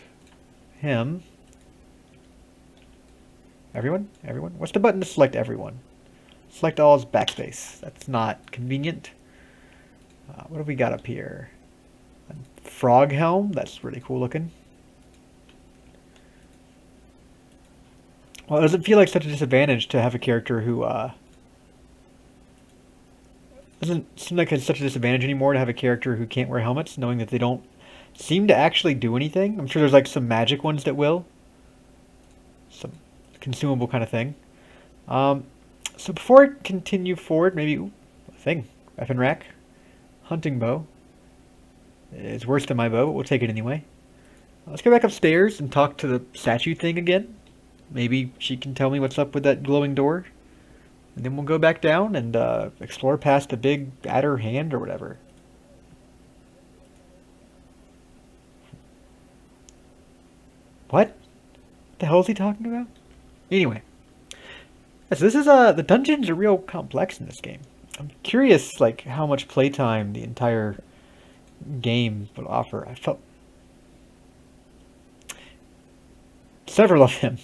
him. Everyone? Everyone? What's the button to select everyone? Select all is backspace. That's not convenient. What have we got up here? A frog helm. That's really cool looking. Well, it doesn't feel like such a disadvantage to have a character who doesn't seem like it's such a disadvantage anymore to have a character who can't wear helmets, knowing that they don't seem to actually do anything. I'm sure there's like some magic ones that will. Some consumable kind of thing. So before I continue forward, maybe a thing. Weapon rack. Hunting bow. It's worse than my bow, but we'll take it anyway. Let's go back upstairs and talk to the statue thing again. Maybe she can tell me what's up with that glowing door. And then we'll go back down and explore past the big adder hand or whatever. What the hell is he talking about? Anyway. So this is the dungeons are real complex in this game. I'm curious like how much playtime the entire game would offer. I felt several of them.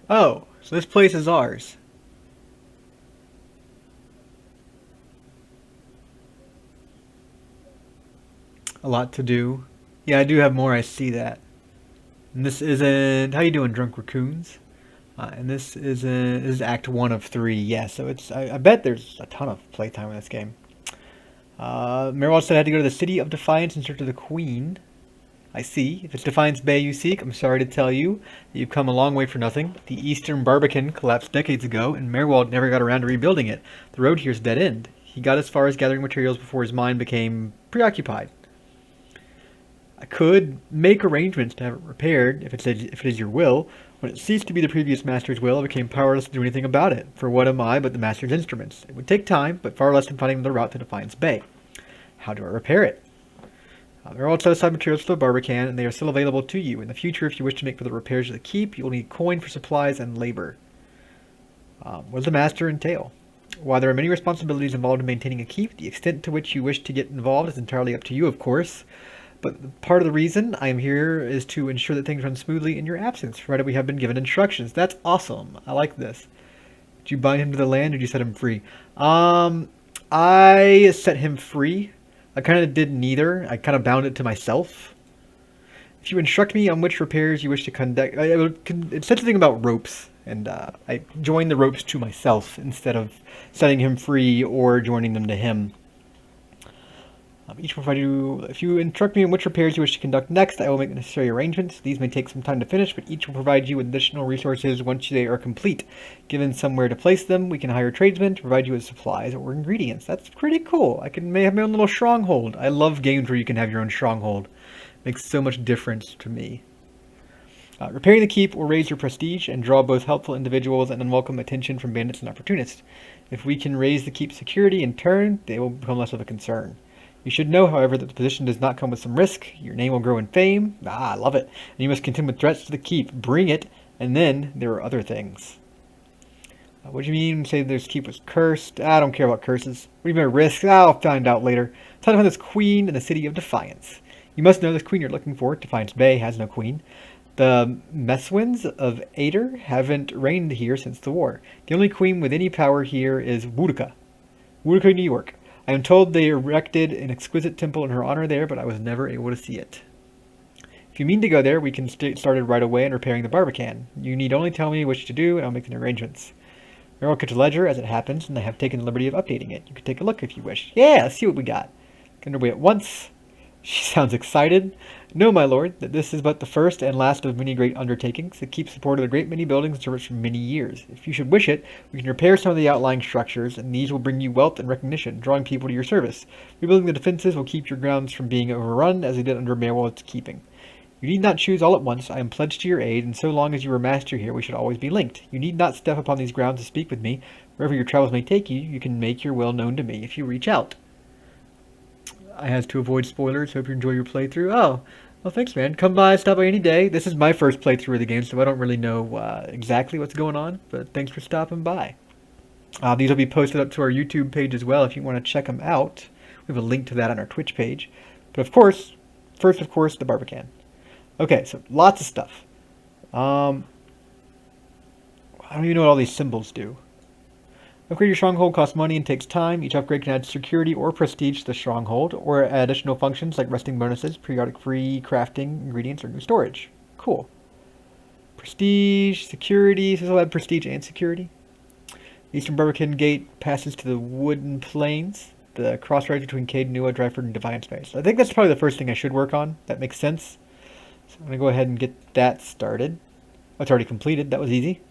Oh, so this place is ours. A lot to do. Yeah, I do have more, I see that. And this isn't... How you doing, Drunk Raccoons? And this is Act 1 of 3. Yeah, so it's... I bet there's a ton of playtime in this game. Merrill said I had to go to the City of Defiance in search of the Queen. I see. If it's Defiance Bay you seek, I'm sorry to tell you that you've come a long way for nothing. The Eastern Barbican collapsed decades ago, and Merwald never got around to rebuilding it. The road here's dead end. He got as far as gathering materials before his mind became preoccupied. I could make arrangements to have it repaired, if it is your will. When it ceased to be the previous master's will, I became powerless to do anything about it. For what am I but the master's instruments? It would take time, but far less than finding the route to Defiance Bay. How do I repair it? There are all set-aside materials for the Barbican, and they are still available to you. In the future, if you wish to make further repairs to the keep, you will need coin for supplies and labor. What does the master entail? While there are many responsibilities involved in maintaining a keep, the extent to which you wish to get involved is entirely up to you, of course. But part of the reason I am here is to ensure that things run smoothly in your absence, provided we have been given instructions. That's awesome. I like this. Did you bind him to the land, or did you set him free? I set him free. I kind of did neither. I kind of bound it to myself. If you instruct me on which repairs you wish to conduct, it said something about ropes, and I joined the ropes to myself instead of setting him free or joining them to him. Each will provide you. If you instruct me on which repairs you wish to conduct next, I will make the necessary arrangements. These may take some time to finish, but each will provide you with additional resources once they are complete. Given somewhere to place them, we can hire tradesmen to provide you with supplies or ingredients. That's pretty cool. I may have my own little stronghold. I love games where you can have your own stronghold. It makes so much difference to me. Repairing the keep will raise your prestige and draw both helpful individuals and unwelcome attention from bandits and opportunists. If we can raise the keep's security in turn, they will become less of a concern. You should know, however, that the position does not come with some risk. Your name will grow in fame. I love it. And you must contend with threats to the keep. Bring it, and then there are other things. What do you mean say this keep was cursed? I don't care about curses. What do you mean by risk? I'll find out later. Time to find this queen in the city of Defiance. You must know this queen you're looking for. Defiance Bay has no queen. The Meswins of Ader haven't reigned here since the war. The only queen with any power here is Wudica, New York. I am told they erected an exquisite temple in her honor there, but I was never able to see it. If you mean to go there, we can get started right away in repairing the Barbican. You need only tell me what to do, and I'll make the arrangements. Merrill kept a ledger as it happens, and I have taken the liberty of updating it. You can take a look if you wish. Yeah, let's see what we got. Get underway at once. She sounds excited. No, my lord, that this is but the first and last of many great undertakings that keep supported a great many buildings and service for many years. If you should wish it, we can repair some of the outlying structures, and these will bring you wealth and recognition, drawing people to your service. Rebuilding the defenses will keep your grounds from being overrun, as they did under Merwald's keeping. You need not choose all at once. I am pledged to your aid, and so long as you are master here, we should always be linked. You need not step upon these grounds to speak with me. Wherever your travels may take you, you can make your will known to me if you reach out. I have to avoid spoilers. Hope you enjoy your playthrough. Oh, well, thanks, man. Come by, stop by any day. This is my first playthrough of the game, so I don't really know exactly what's going on, but thanks for stopping by. These will be posted up to our YouTube page as well if you want to check them out. We have a link to that on our Twitch page. But of course, first, of course, the Barbican. Okay, so lots of stuff. I don't even know what all these symbols do. Upgrade your stronghold costs money and takes time. Each upgrade can add security or prestige to the stronghold, or add additional functions like resting bonuses, periodic free crafting, ingredients, or new storage. Cool. Prestige, security. So this will add prestige and security. Eastern Barbican Gate passes to the Wooden Plains, the crossroads between Cade, Nua, Dryford, and Defiance Bay. So I think that's probably the first thing I should work on. That makes sense. So I'm going to go ahead and get that started. Oh, it's already completed. That was easy.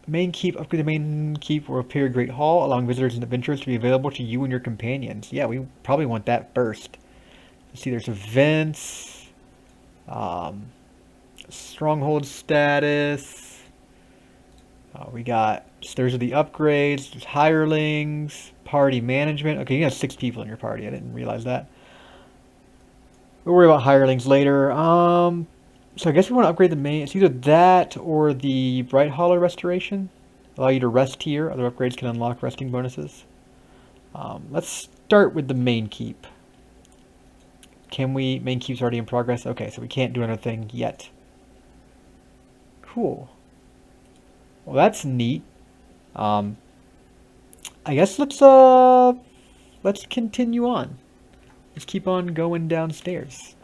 Main keep. Upgrade the main keep will appear Great Hall, allowing visitors and adventurers to be available to you and your companions. Yeah, we probably want that first. Let's see, there's events. Stronghold status. We got, those are the upgrades. There's hirelings. Party management. Okay, you have 6 people in your party. I didn't realize that. We'll worry about hirelings later. So I guess we want to upgrade the main. It's either that or the Bright Hollow Restoration. Allow you to rest here. Other upgrades can unlock resting bonuses. Let's start with the main keep. Can we? Main keep's already in progress. Okay, so we can't do another thing yet. Cool. Well, that's neat. I guess let's continue on. Let's keep on going downstairs.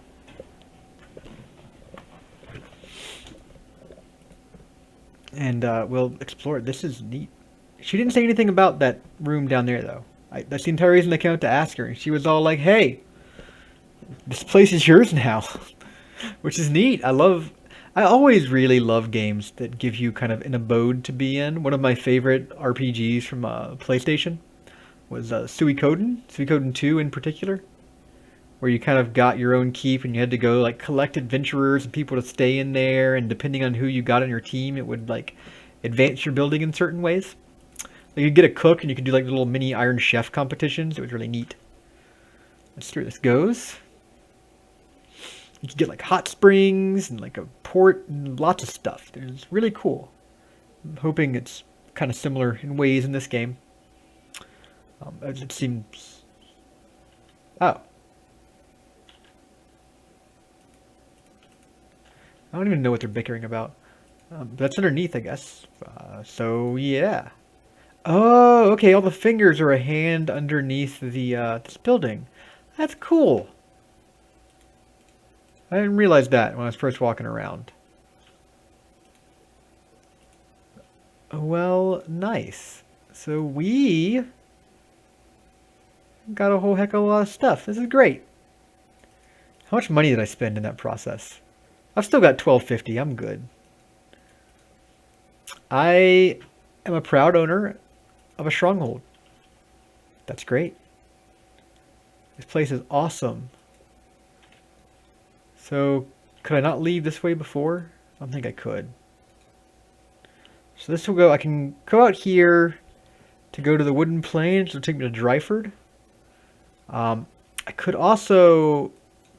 And we'll explore it. This is neat. She didn't say anything about that room down there, though. That's the entire reason I came out to ask her. And she was all like, hey, this place is yours now, which is neat. I always really love games that give you kind of an abode to be in. One of my favorite RPGs from PlayStation was Suikoden 2 in particular, where you kind of got your own keep and you had to go like collect adventurers and people to stay in there, and depending on who you got on your team, it would like advance your building in certain ways. Like you get a cook and you could do like little mini Iron Chef competitions. It was really neat. Let's see where this goes. You can get like hot springs and like a port and lots of stuff. It's really cool. I'm hoping it's kind of similar in ways in this game. It seems. Oh. I don't even know what they're bickering about. That's underneath, I guess. So yeah. Oh, okay. All the fingers are a hand underneath the this building. That's cool. I didn't realize that when I was first walking around. Well, nice. So we got a whole heck of a lot of stuff. This is great. How much money did I spend in that process? I've still got 1250. I'm good. I am a proud owner of a stronghold. That's great. This place is awesome. So, could I not leave this way before? I don't think I could. So this will go, I can go out here to go to the Wooden Plains, which will take me to Dryford. I could also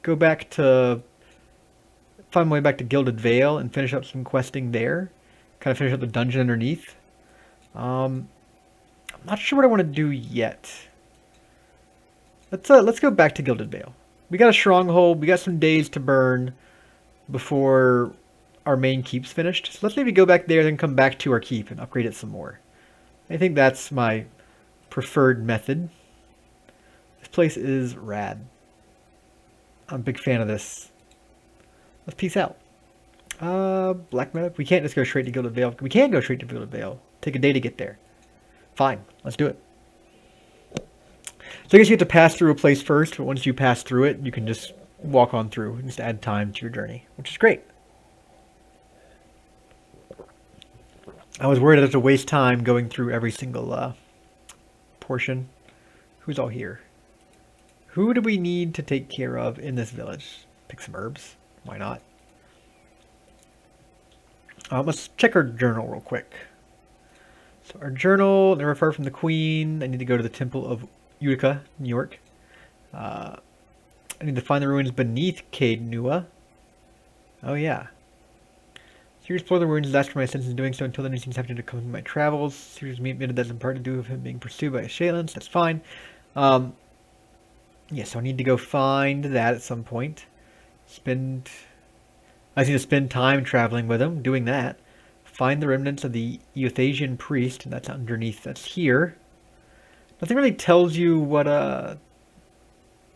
go back to, find my way back to Gilded Vale and finish up some questing there. Kind of finish up the dungeon underneath. I'm not sure what I want to do yet. Let's go back to Gilded Vale. We got a stronghold. We got some days to burn before our main keep's finished. So let's maybe go back there, then come back to our keep and upgrade it some more. I think that's my preferred method. This place is rad. I'm a big fan of this. Let's peace out. Black map. We can't just go straight to Gilded Vale. We can go straight to Gilded Vale. Take a day to get there. Fine. Let's do it. So I guess you have to pass through a place first, but once you pass through it, you can just walk on through and just add time to your journey, which is great. I was worried I'd have to waste time going through every single portion. Who's all here? Who do we need to take care of in this village? Pick some herbs. Why not? Let's check our journal real quick. So our journal, never far from the Queen. I need to go to the Temple of Utica, New York. I need to find the ruins beneath Caed Nua. Oh yeah. Sirius explored the ruins last for my senses in doing so until then he seems happy to come in my travels. Sirius admitted that's in part to do with him being pursued by assailants. That's fine. Yeah, so I need to go find that at some point. I need to spend time traveling with him, doing that. Find the remnants of the Euthasian priest, and that's underneath. That's here. Nothing really tells you what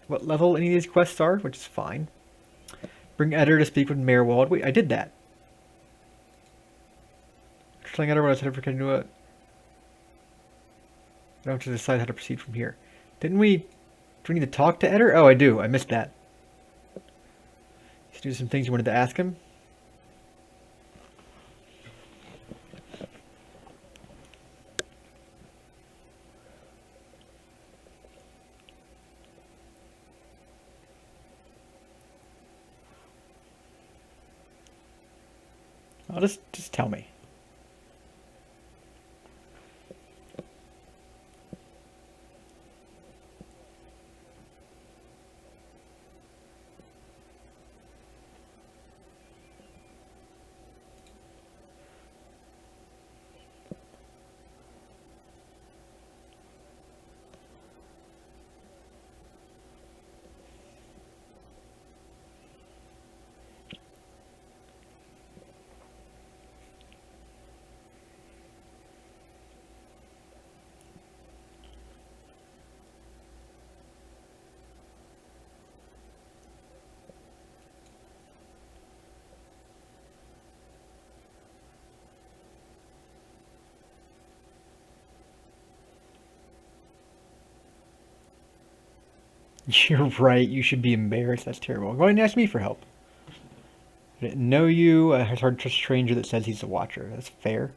level any of these quests are, which is fine. Bring Eder to speak with Merwald. Wait, I did that. Telling Eder what I was headed for Kenua. I don't have to decide how to proceed from here. Didn't we? Do we need to talk to Eder? Oh, I do. I missed that. Let's do some things you wanted to ask him. I'll just tell me. You're right. You should be embarrassed. That's terrible. Go ahead and ask me for help. I didn't know you. It's hard to trust a stranger that says he's a watcher. That's fair.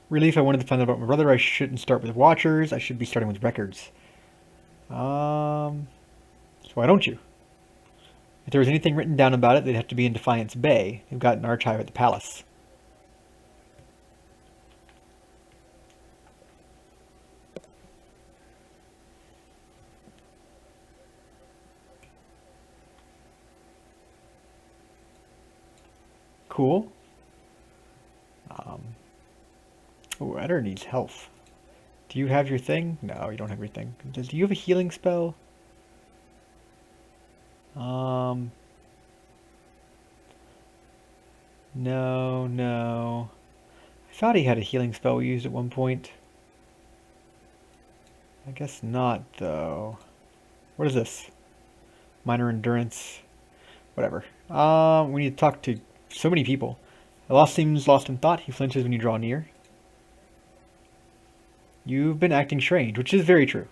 Relief, I wanted to find out about my brother. I shouldn't start with watchers. I should be starting with records. So why don't you? If there was anything written down about it, they'd have to be in Defiance Bay. They've got an archive at the palace. Cool. Oh, Eder needs health. Do you have your thing? No, you don't have your thing. Do you have a healing spell? No, no. I thought he had a healing spell we used at one point. I guess not, though. What is this? Minor endurance. Whatever. We need to talk to so many people. The lost seems lost in thought. He flinches when you draw near. You've been acting strange, which is very true.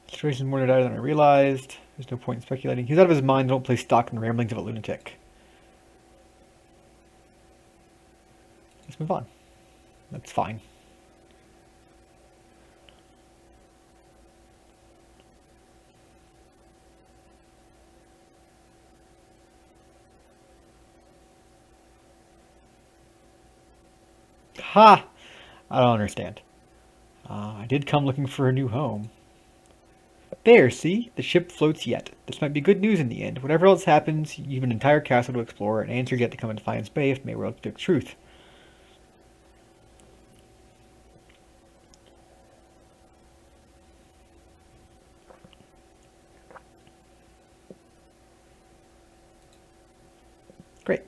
Situation's more dire than I realized. There's no point in speculating. He's out of his mind. Don't place stock in the ramblings of a lunatic. Let's move on. That's fine. Ha! I don't understand. I did come looking for a new home. There, see? The ship floats yet. This might be good news in the end. Whatever else happens, you've an entire castle to explore, and answers yet to come in Defiance Bay if Mayworld speaks truth. Great.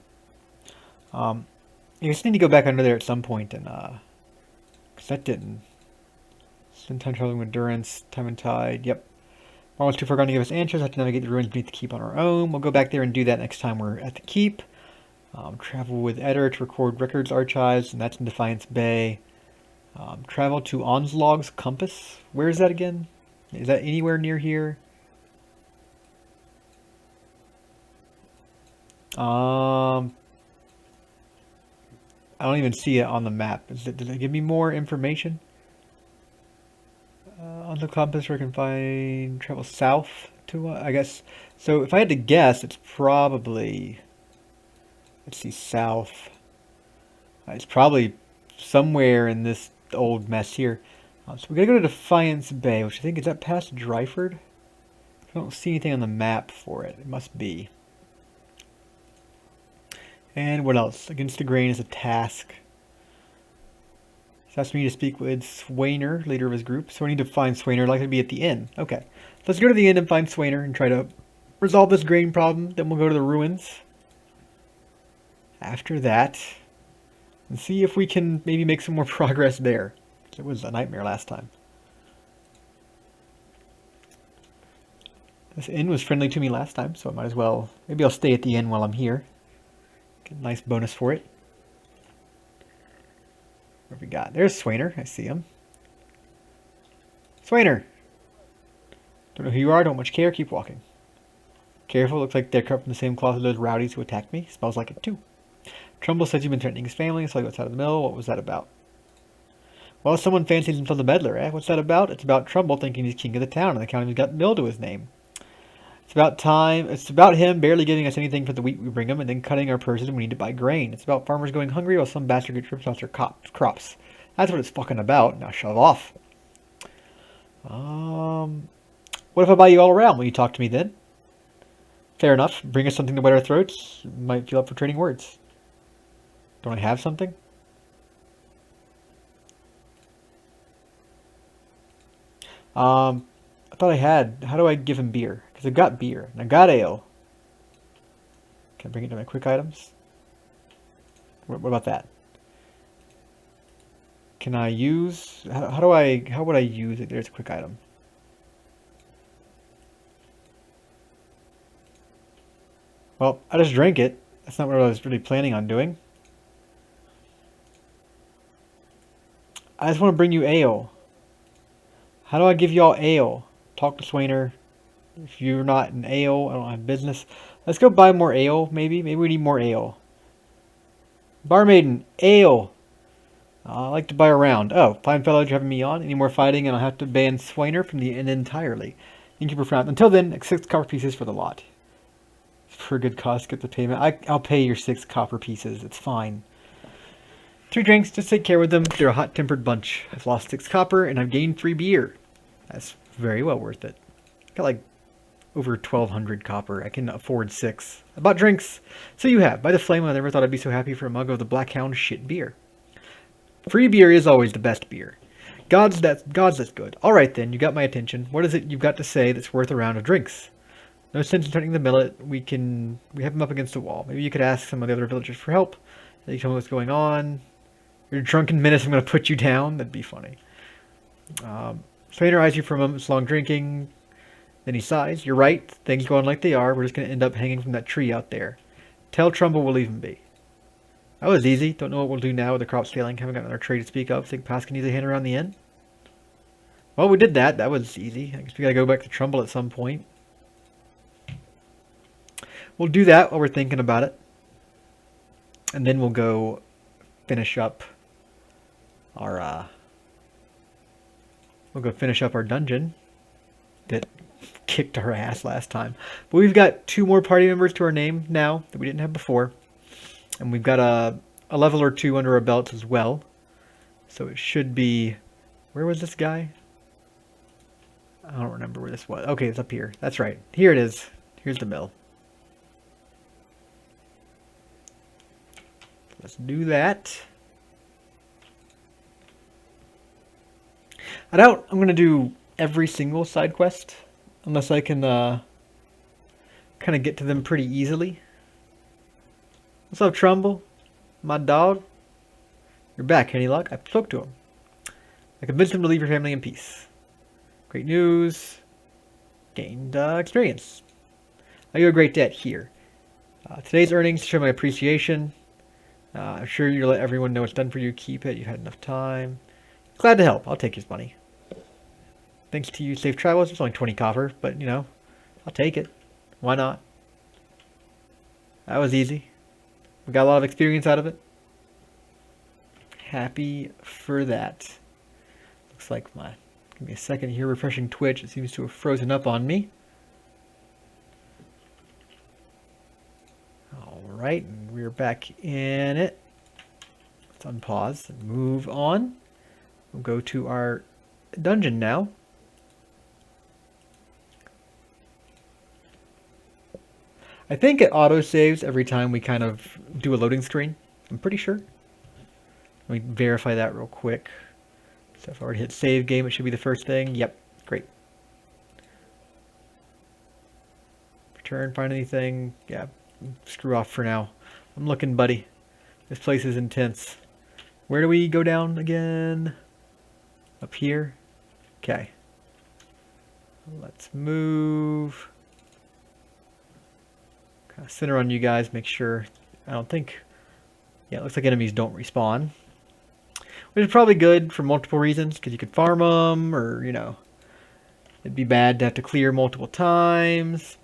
You just need to go back under there at some point and, because that didn't. Spend time traveling with endurance, time and tide, yep. Marvel's too far gone to give us answers. Have to navigate the ruins beneath the keep on our own. We'll go back there and do that next time we're at the keep. Travel with Eder to record records archives, and that's in Defiance Bay. Travel to Onslog's compass. Where is that again? Is that anywhere near here? I don't even see it on the map. Does it give me more information? On the compass where I can find travel south to, I guess. So if I had to guess, it's probably, let's see, south. It's probably somewhere in this old mess here. So we gotta go to Defiance Bay, which I think, is that past Dryford? I don't see anything on the map for it. It must be. And what else? Against the grain is a task. He's asked me to speak with Swainer, leader of his group. So we need to find Swainer, likely to be at the inn. Okay. Let's go to the inn and find Swainer and try to resolve this grain problem. Then we'll go to the ruins. After that, and see if we can maybe make some more progress there. It was a nightmare last time. This inn was friendly to me last time, so I might as well... Maybe I'll stay at the inn while I'm here. Get a nice bonus for it. What have we got? There's Swainer. I see him. Swainer! Don't know who you are, don't much care, keep walking. Careful, looks like they're cut from the same cloth as those rowdies who attacked me. Smells like it too. Trumbull said you've been threatening his family, so I go outside of the mill. What was that about? Well, someone fancies himself a meddler, eh? What's that about? It's about Trumbull thinking he's king of the town, and the county's got mill to his name. It's about time. It's about him barely giving us anything for the wheat we bring him, and then cutting our purses when we need to buy grain. It's about farmers going hungry while some bastard gets ripped off their crops. That's what it's fucking about. Now shove off. What if I buy you all around? Will you talk to me then? Fair enough. Bring us something to wet our throats. Might feel up for trading words. Don't I have something? I thought I had. How do I give him beer? Because I've got beer. And I've got ale. Can I bring it to my quick items? What about that? Can I use... How would I use it? There's a quick item. Well, I just drank it. That's not what I was really planning on doing. I just want to bring you ale. How do I give y'all ale? Talk to Swainer. If you're not an ale, I don't have business. Let's go buy more ale, maybe. Maybe we need more ale. Barmaiden, ale. I like to buy around. Oh, fine fellow, you're having me on. Any more fighting and I'll have to ban Swainer from the inn entirely. Innkeeper frowned. Until then, 6 copper pieces for the lot. For a good cause, get the payment. I'll pay your 6 copper pieces. It's fine. 3 drinks, just take care with them. They're a hot-tempered bunch. I've lost 6 copper and I've gained 3 beer. That's very well worth it. Got like over 1,200 copper. I can afford 6. I bought drinks. So you have. By the flame, I never thought I'd be so happy for a mug of the Blackhound shit beer. Free beer is always the best beer. Gods, that's good. Alright then, you got my attention. What is it you've got to say that's worth a round of drinks? No sense in turning the millet. We have him up against a wall. Maybe you could ask some of the other villagers for help. They tell me what's going on. You're a drunken menace, I'm going to put you down. That'd be funny. Swainer eyes you for a moment's long drinking. Then he sighs. You're right. Things go on like they are. We're just going to end up hanging from that tree out there. Tell Trumbull we'll leave him be. That was easy. Don't know what we'll do now with the crops failing. Haven't got another trade to speak of. Think Pass can easily hand around the inn? Well, we did that. That was easy. I guess we got to go back to Trumbull at some point. We'll do that while we're thinking about it. And then we'll go finish up our dungeon that kicked our ass last time. But we've got 2 more party members to our name now that we didn't have before. And we've got a level or 2 under our belts as well. So it should be... Where was this guy? I don't remember where this was. Okay, it's up here. That's right. Here it is. Here's the mill. Let's do that. I doubt I'm going to do every single side quest. Unless I can kind of get to them pretty easily. What's up, Trumbull? My dog? You're back, any luck? I spoke to him. I convinced him to leave your family in peace. Great news. Gained experience. I owe a great debt here. Today's earnings show my appreciation. I'm sure you'll let everyone know it's done for you. Keep it. You've had enough time. Glad to help. I'll take his money. Thanks to you, safe travels. It's only 20 copper, but, you know, I'll take it. Why not? That was easy. We got a lot of experience out of it. Happy for that. Looks like my... Give me a second here. Refreshing Twitch. It seems to have frozen up on me. Alright, and we're back in it. Let's unpause and move on. We'll go to our dungeon now. I think it auto-saves every time we kind of do a loading screen. I'm pretty sure. Let me verify that real quick. So if I were to hit save game, it should be the first thing. Yep, great. Return, find anything. Yeah, screw off for now. I'm looking, buddy. This place is intense. Where do we go down again? Up here? Okay. Let's move. Kind of center on you guys, make sure. I don't think... Yeah, it looks like enemies don't respawn. Which is probably good for multiple reasons, because you could farm them, or, you know, it'd be bad to have to clear multiple times.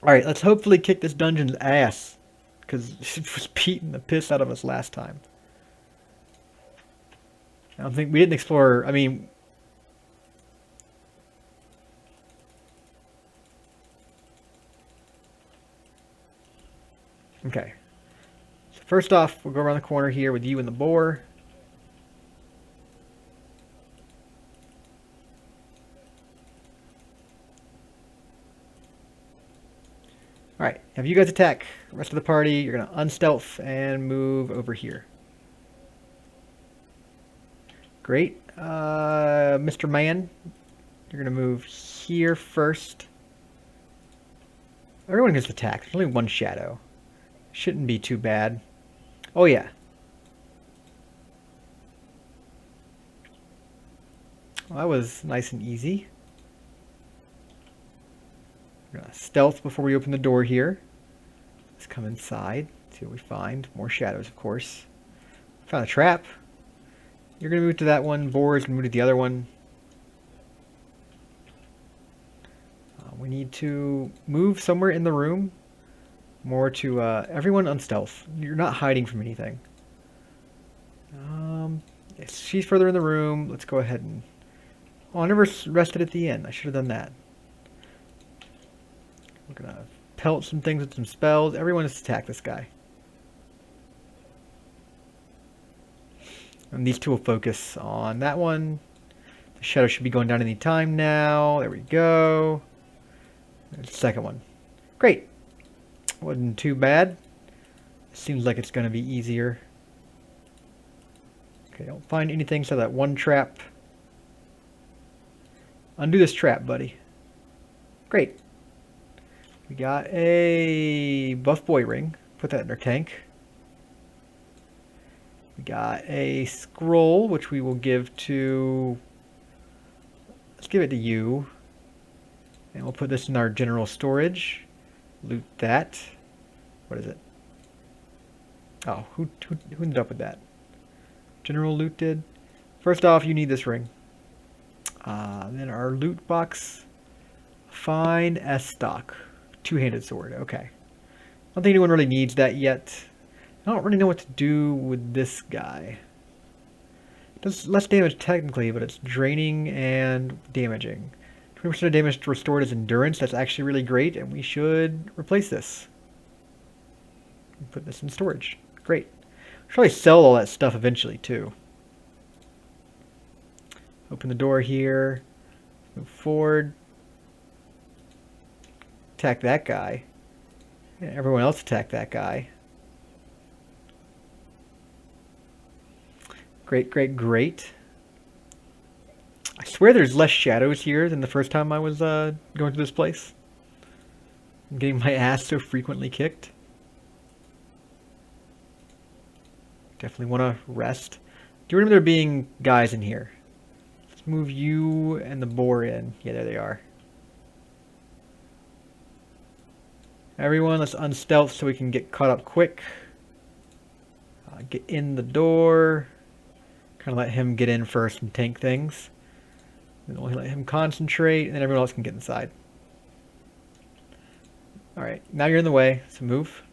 Alright, let's hopefully kick this dungeon's ass, because it was beating the piss out of us last time. I don't think... We didn't explore... I mean... Okay. So first off, we'll go around the corner here with you and the boar. Alright, have you guys attack. The rest of the party, you're going to unstealth and move over here. Great. Mr. Man, you're going to move here first. Everyone gets attacked. There's only one shadow. Shouldn't be too bad. Oh yeah, Well, that was nice and easy. We're gonna stealth before we open the door here. Let's come inside, see what we find. More shadows, of course. Found a trap. You're gonna move to that one. Boar's gonna move to the other one. We need to move somewhere in the room. More to everyone on stealth. You're not hiding from anything. Yes, she's further in the room. Let's go ahead and... Oh, I never rested at the end. I should have done that. We're gonna pelt some things with some spells. Everyone has to attack this guy. And these two will focus on that one. The shadow should be going down any time now. There we go. There's the second one. Great. Wasn't too bad. Seems like it's going to be easier. Okay, don't find anything, so that one trap. Undo this trap, buddy. Great. We got a buff boy ring. Put that in our tank. We got a scroll, which we will give to... Let's give it to you. And we'll put this in our general storage. Loot that. What is it? Oh, who ended up with that? General loot did. First off, you need this ring. Then our loot box. Find S stock. Two-handed sword. Okay. I don't think anyone really needs that yet. I don't really know what to do with this guy. It does less damage technically, but it's draining and damaging. 20% of damage restored is endurance. That's actually really great, and we should replace this. Put this in storage. Great. Should probably sell all that stuff eventually, too. Open the door here. Move forward. Attack that guy. And everyone else attack that guy. Great, great, great. I swear there's less shadows here than the first time I was going through this place. I'm getting my ass so frequently kicked. Definitely want to rest. Do you remember there being guys in here? Let's move you and the boar in. Yeah, there they are. Everyone, let's unstealth so we can get caught up quick. Get in the door. Kind of let him get in first and tank things. Then we'll let him concentrate, and then everyone else can get inside. Alright, now you're in the way, so move.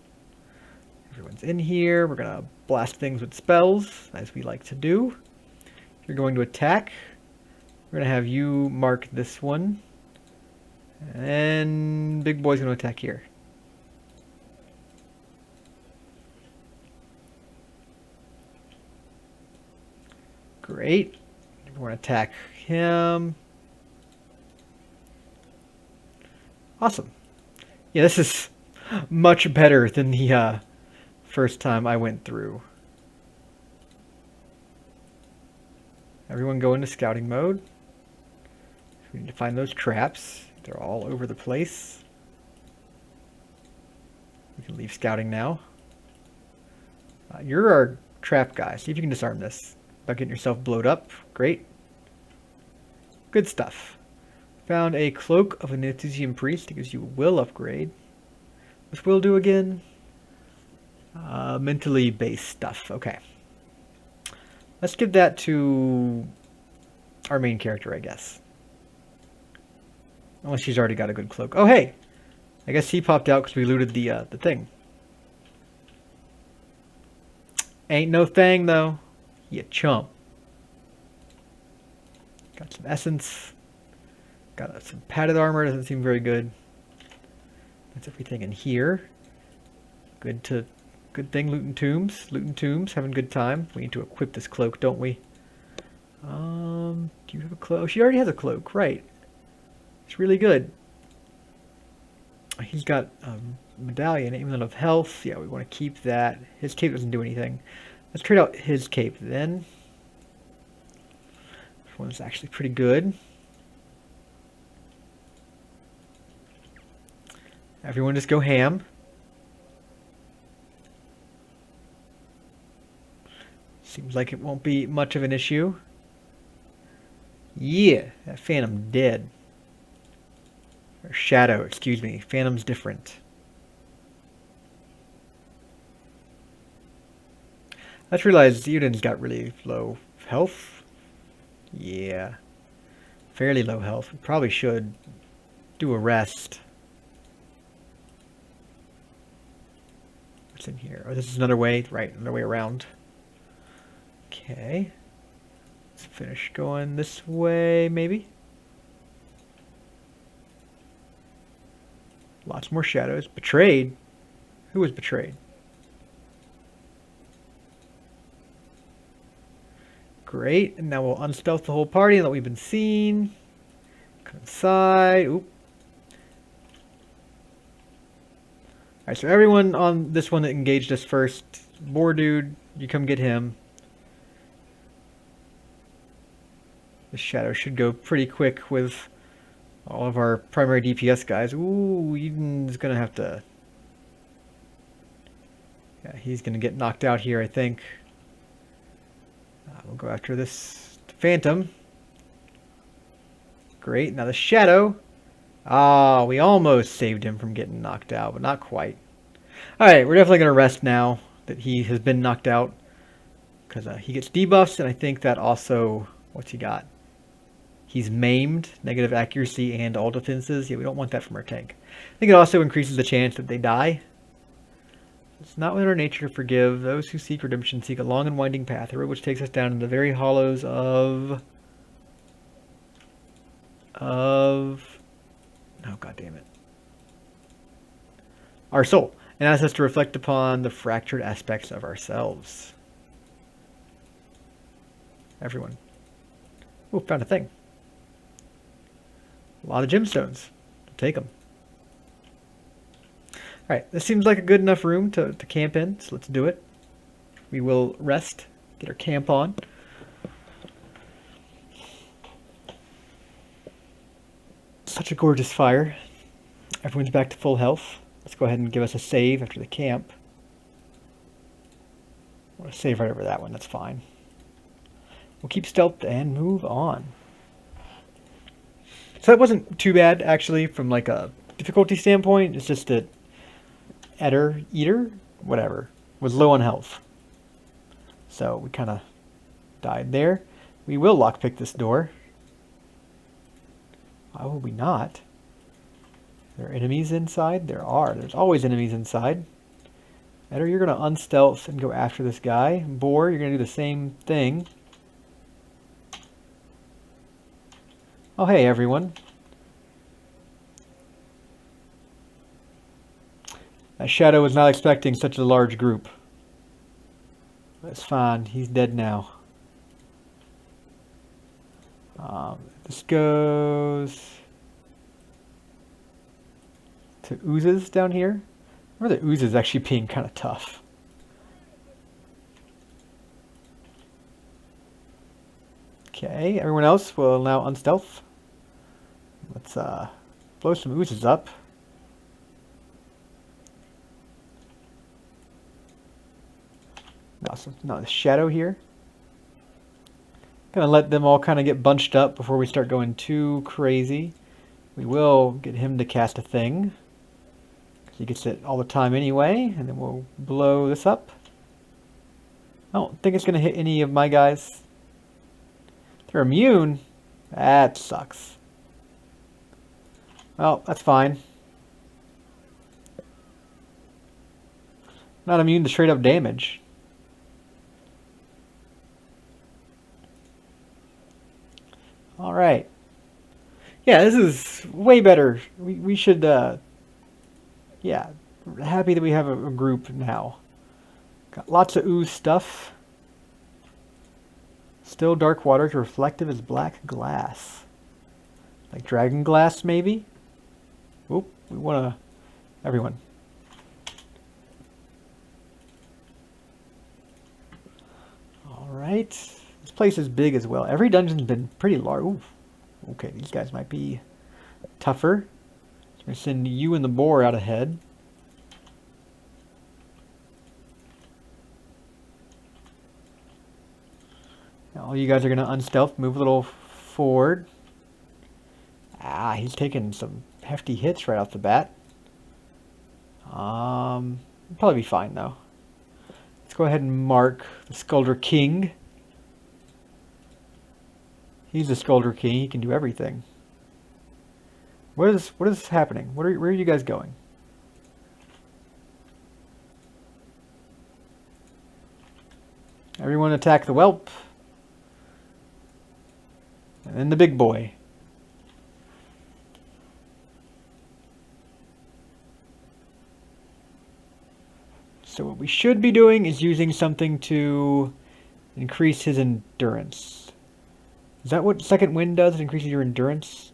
Everyone's in here. We're going to blast things with spells, as we like to do. If you're going to attack, we're going to have you mark this one. And Big Boy's going to attack here. Great. We're going to attack him. Awesome. Yeah, this is much better than the first time I went through. Everyone go into scouting mode. We need to find those traps. They're all over the place. We can leave scouting now. You're our trap guy. See if you can disarm this. About getting yourself blowed up. Great. Good stuff. Found a cloak of an Anthesian priest. It gives you a will upgrade. What's will do again? Mentally based stuff. Okay. Let's give that to our main character, I guess. Unless she's already got a good cloak. Oh, hey! I guess he popped out because we looted the thing. Ain't no thing, though. You chump. Got some essence. Got some padded armor. Doesn't seem very good. That's everything in here. Good thing looting tombs. Looting tombs. Having a good time. We need to equip this cloak, don't we? Do you have a cloak? Oh, she already has a cloak. Right. It's really good. He's got a medallion, amulet of health. Yeah, we want to keep that. His cape doesn't do anything. Let's trade out his cape then. This one's actually pretty good. Everyone just go ham. Seems like it won't be much of an issue. Yeah, that Phantom dead. Or Shadow, excuse me. Phantom's different. I just realized Udin's got really low health. Yeah. Fairly low health. We probably should do a rest. What's in here? Oh, this is another way. Right, another way around. Okay. Let's finish going this way, maybe. Lots more shadows. Betrayed? Who was betrayed? Great. And now we'll unstealth the whole party that we've been seen. Come inside. Oop. Alright, so everyone on this one that engaged us first, Boar Dude, you come get him. The shadow should go pretty quick with all of our primary DPS guys. Ooh, Eden's gonna have to... Yeah, he's gonna get knocked out here, I think. We'll go after this Phantom. Great, now the shadow. Ah, we almost saved him from getting knocked out, but not quite. Alright, we're definitely going to rest now that he has been knocked out. Because he gets debuffs, and I think that also... What's he got? He's maimed, negative accuracy, and all defenses. Yeah, we don't want that from our tank. I think it also increases the chance that they die. It's not within our nature to forgive. Those who seek redemption seek a long and winding path, a road which takes us down into the very hollows of... Oh, God damn it. Our soul. And asks us to reflect upon the fractured aspects of ourselves. Everyone. Ooh, found a thing. A lot of gemstones. Take them. Alright, this seems like a good enough room to camp in, so let's do it. We will rest, get our camp on. Such a gorgeous fire. Everyone's back to full health. Let's go ahead and give us a save after the camp. I want to save right over that one, that's fine. We'll keep stealth and move on. So that wasn't too bad, actually, from like a difficulty standpoint. It's just that Eater, whatever, was low on health. So we kind of died there. We will lockpick this door. Why would we not? Are there enemies inside? There are. There's always enemies inside. Eater, you're going to unstealth and go after this guy. Boar, you're going to do the same thing. Oh, hey, everyone. That Shadow was not expecting such a large group. That's fine. He's dead now. This goes to oozes down here. Remember the oozes actually being kind of tough. Okay, everyone else will now unstealth. Let's blow some oozes up. Now the shadow here. Gonna let them all kind of get bunched up before we start going too crazy. We will get him to cast a thing. He gets it all the time anyway, and then we'll blow this up. I don't think it's gonna hit any of my guys. They're immune. That sucks. Well, that's fine. Not immune to straight up damage. Alright. Yeah, this is way better. We should, yeah, happy that we have a group now. Got lots of ooze stuff. Still dark water, reflective as black glass. Like dragon glass, maybe? Oop, we want to... Everyone. Alright. This place is big as well. Every dungeon's been pretty large. Ooh. Okay, these guys might be tougher. So we're going to send you and the boar out ahead. Now all you guys are going to unstealth, move a little forward. Ah, he's taking some hefty hits right off the bat. Probably be fine though. Let's go ahead and mark the Skulder King. He's the Skulder King. He can do everything. What is happening? Where are you guys going? Everyone attack the whelp. And then the big boy. So what we should be doing is using something to increase his endurance. Is that what Second Wind does? It increases your endurance?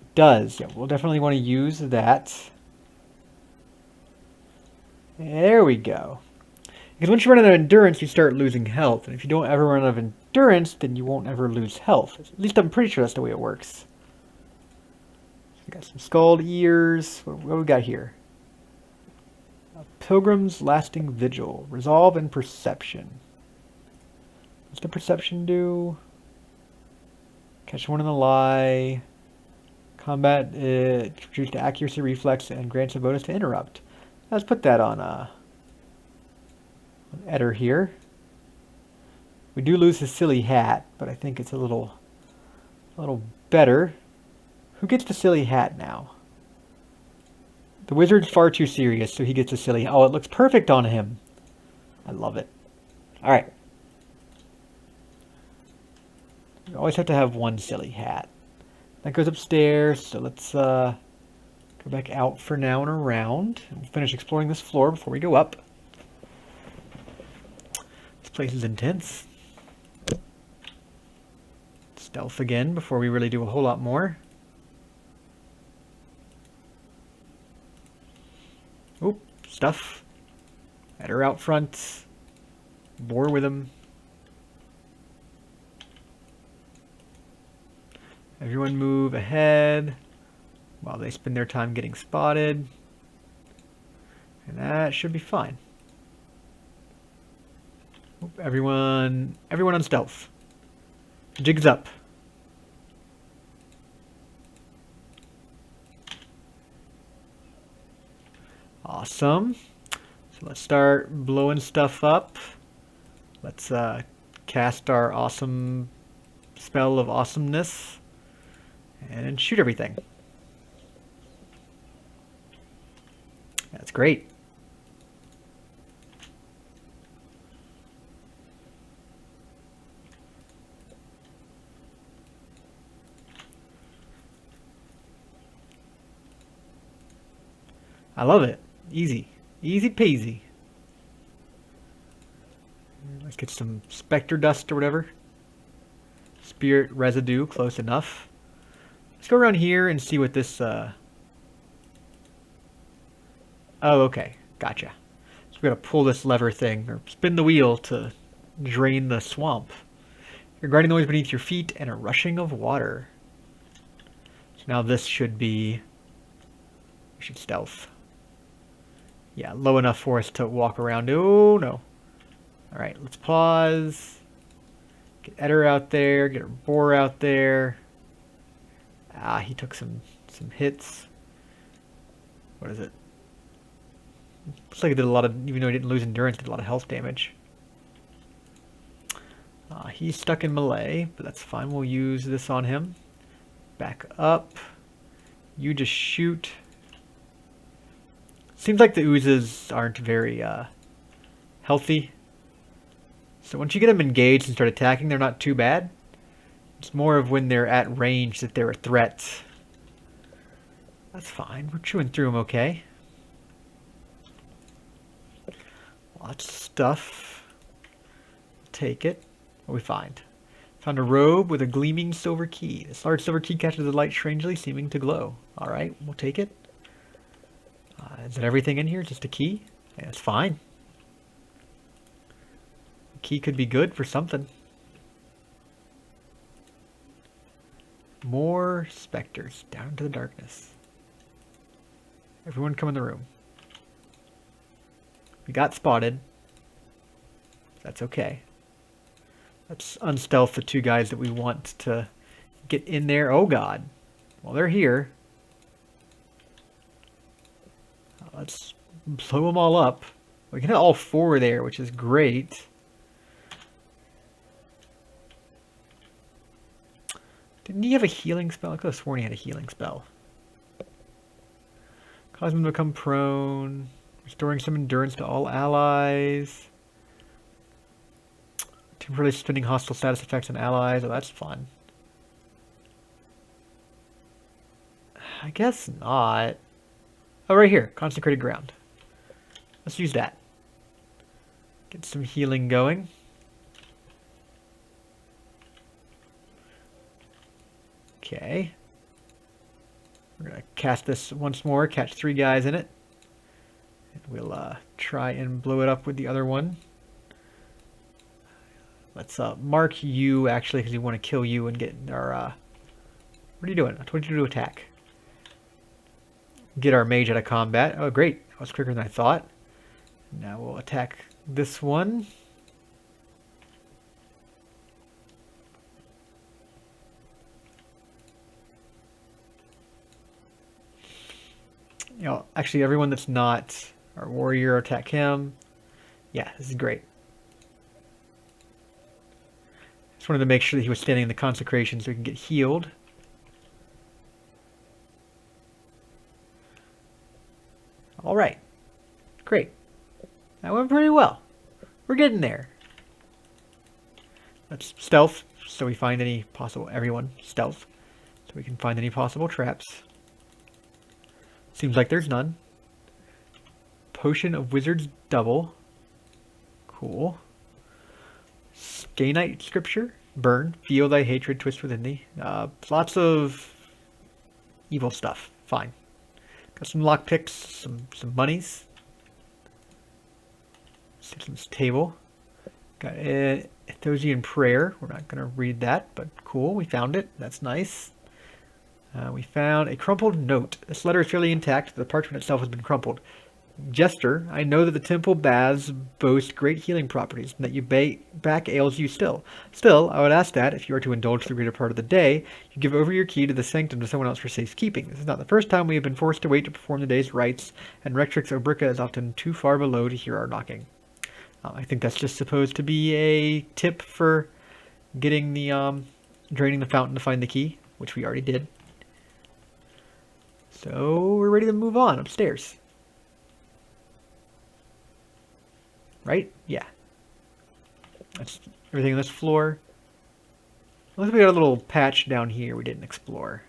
It does. Yeah, we'll definitely want to use that. There we go. Because once you run out of endurance, you start losing health. And if you don't ever run out of endurance, then you won't ever lose health. At least I'm pretty sure that's the way it works. We got some skull ears. What do we got here? A Pilgrim's Lasting Vigil. Resolve and Perception. What's the perception do? Catch one in the lie. Combat reduced to accuracy, reflex, and grants a bonus to interrupt. Let's put that on Eder here. We do lose his silly hat, but I think it's a little better. Who gets the silly hat now? The wizard's far too serious, so he gets a silly. Oh, it looks perfect on him. I love it. All right. You always have to have one silly hat. That goes upstairs, so let's go back out for now and around. And we'll finish exploring this floor before we go up. This place is intense. Stealth again before we really do a whole lot more. Oop, stuff. At her out front. Boar with him. Everyone move ahead while they spend their time getting spotted. And that should be fine. Oop, everyone on stealth. Jigs up. Awesome. So let's start blowing stuff up. Let's cast our awesome spell of awesomeness and shoot everything. That's great. I love it. Easy. Easy peasy. Let's get some specter dust or whatever. Spirit residue, close enough. Let's go around here and see what this... Oh, okay. Gotcha. So we gotta pull this lever thing, or spin the wheel to drain the swamp. Your grinding noise beneath your feet and a rushing of water. So now this should be... We should stealth. Yeah, low enough for us to walk around. Oh, no. Alright, let's pause. Get Eder out there. Get our boar out there. Ah, he took some hits. What is it? Looks like he did a lot of, even though he didn't lose endurance, did a lot of health damage. He's stuck in melee, but that's fine. We'll use this on him. Back up. You just shoot. Seems like the oozes aren't very healthy. So once you get them engaged and start attacking, they're not too bad. It's more of when they're at range that they're a threat. That's fine. We're chewing through them okay. Lots of stuff. Take it. What do we find? Found a robe with a gleaming silver key. This large silver key catches the light strangely, seeming to glow. Alright, we'll take it. Is that everything in here? Just a key? Yeah, it's fine. The key could be good for something. More specters. Down into the darkness. Everyone come in the room. We got spotted. That's okay. Let's unstealth the two guys that we want to Get in there. Oh god. Well, they're here. Let's blow them all up. We can hit all 4 there, which is great. Didn't he have a healing spell? I could have sworn he had a healing spell. Cause them to become prone. Restoring some endurance to all allies. Temporarily suspending hostile status effects on allies. Oh, that's fun. I guess not. Oh, right here. Consecrated ground. Let's use that. Get some healing going. Okay. We're going to cast this once more, catch 3 guys in it. And we'll try and blow it up with the other one. Let's mark you, actually, because we want to kill you and get our... what are you doing? I told you to attack. Get our mage out of combat. Oh, great. That was quicker than I thought. Now we'll attack this one. You know, actually, everyone that's not our warrior, attack him. Yeah, this is great. Just wanted to make sure that he was standing in the consecration so he can get healed. All right. Great. That went pretty well. We're getting there. Let's stealth so we find any possible... Everyone, stealth. So we can find any possible traps. Seems like there's none. Potion of Wizard's Double. Cool. Skainite Scripture. Burn. Feel thy hatred twist within thee. Lots of evil stuff. Fine. Got some lockpicks, some monies. Sit on this table. Got a Ethosian prayer. We're not going to read that, but cool. We found it. That's nice. We found a crumpled note. This letter is fairly intact. The parchment itself has been crumpled. Jester, I know that the temple baths boast great healing properties, and that your back ails you still. Still, I would ask that, if you are to indulge the greater part of the day, you give over your key to the sanctum to someone else for safekeeping. This is not the first time we have been forced to wait to perform the day's rites, and Rectrix Obrica is often too far below to hear our knocking. I think that's just supposed to be a tip for getting the, draining the fountain to find the key, which we already did. So, we're ready to move on upstairs. Right? Yeah. That's everything on this floor. Looks like we got a little patch down here we didn't explore.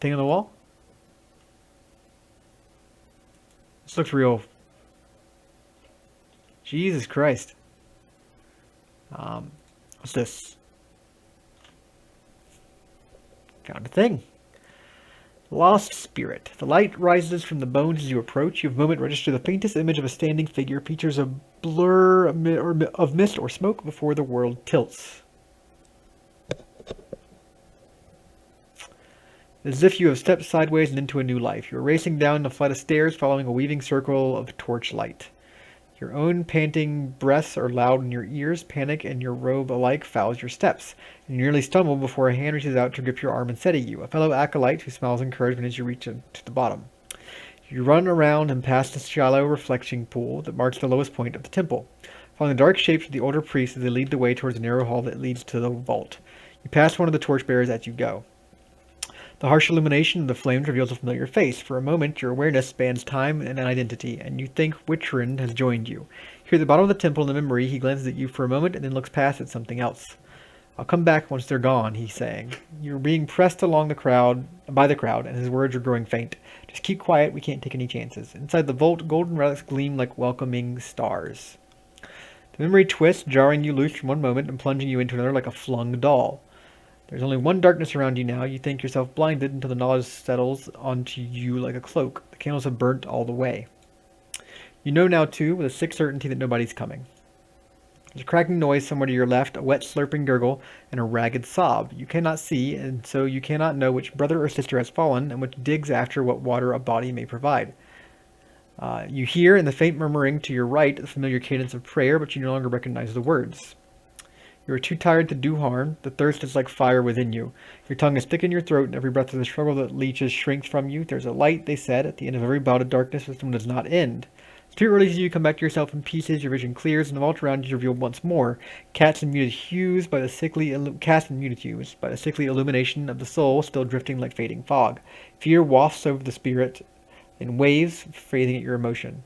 Thing on the wall? This looks real. Jesus Christ. What's this? Found a thing. Lost Spirit. The light rises from the bones as you approach. You have a moment to register the faintest image of a standing figure. Features a blur of mist or smoke before the world tilts. As if you have stepped sideways and into a new life. You are racing down a flight of stairs following a weaving circle of torch light. Your own panting breaths are loud in your ears. Panic and your robe alike fouls your steps. You nearly stumble before a hand reaches out to grip your arm and steady you. A fellow acolyte who smiles encouragement as you reach to the bottom. You run around and past the shallow reflection pool that marks the lowest point of the temple. Following the dark shapes of the older priests as they lead the way towards a narrow hall that leads to the vault. You pass one of the torchbearers as you go. The harsh illumination of the flames reveals a familiar face. For a moment, your awareness spans time and identity, and you think Witrin has joined you. Here at the bottom of the temple in the memory, he glances at you for a moment and then looks past at something else. I'll come back once they're gone, he's saying. You're being pressed along by the crowd, and his words are growing faint. Just keep quiet, we can't take any chances. Inside the vault, golden relics gleam like welcoming stars. The memory twists, jarring you loose from one moment and plunging you into another like a flung doll. There's only one darkness around you now. You think yourself blinded until the knowledge settles onto you like a cloak. The candles have burnt all the way. You know now, too, with a sick certainty that nobody's coming. There's a cracking noise somewhere to your left, a wet slurping gurgle, and a ragged sob. You cannot see, and so you cannot know which brother or sister has fallen, and which digs after what water a body may provide. You hear in the faint murmuring to your right the familiar cadence of prayer, but you no longer recognize the words. You are too tired to do harm. The thirst is like fire within you. Your tongue is thick in your throat, and every breath of the struggle that leeches shrinks from you. There's a light, they said, at the end of every bout of darkness. This one does not end. As too early as you come back to yourself in pieces, your vision clears, and the vault around you is revealed once more. Cast and muted hues by the sickly illumination of the soul, still drifting like fading fog. Fear wafts over the spirit in waves, fading at your emotion.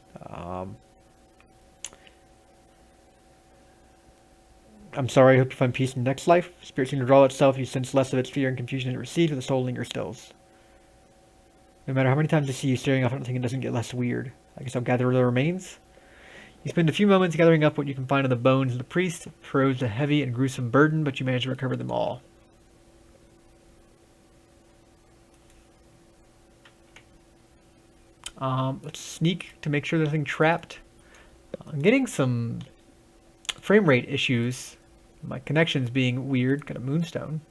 I'm sorry, I hope you find peace in the next life. Spirit seems to draw itself, you sense less of its fear and confusion it receives, but the soul lingers still. No matter how many times I see you staring off, I don't think it doesn't get less weird. I guess I'll gather the remains. You spend a few moments gathering up what you can find of the bones of the priest. It proves a heavy and gruesome burden, but you manage to recover them all. Let's sneak to make sure there's nothing trapped. I'm getting some frame rate issues. My connection's being weird, got a moonstone.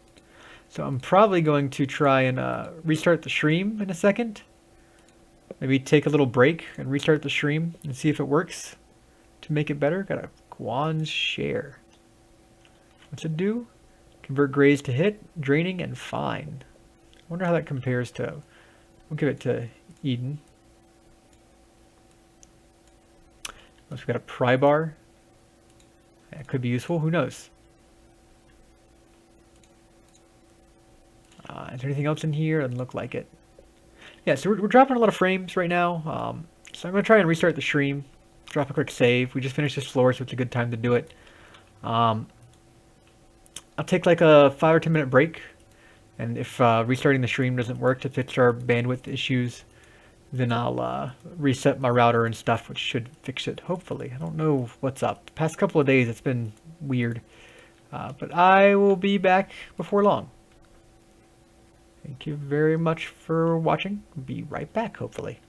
So I'm probably going to try and restart the stream in a second. Maybe take a little break and restart the stream and see if it works to make it better. Got a Guan's share. What's it do? Convert graze to hit, draining, and fine. I wonder how that compares to... We'll give it to Eden. We've got a pry bar. That could be useful. Who knows? Is there anything else in here? Doesn't look like it. Yeah, so we're dropping a lot of frames right now. So I'm going to try and restart the stream. Drop a quick save. We just finished this floor, so it's a good time to do it. I'll take like a 5 or 10 minute break. And if restarting the stream doesn't work to fix our bandwidth issues, then I'll reset my router and stuff, which should fix it, hopefully. I don't know what's up. The past couple of days, it's been weird. But I will be back before long. Thank you very much for watching. Be right back, hopefully.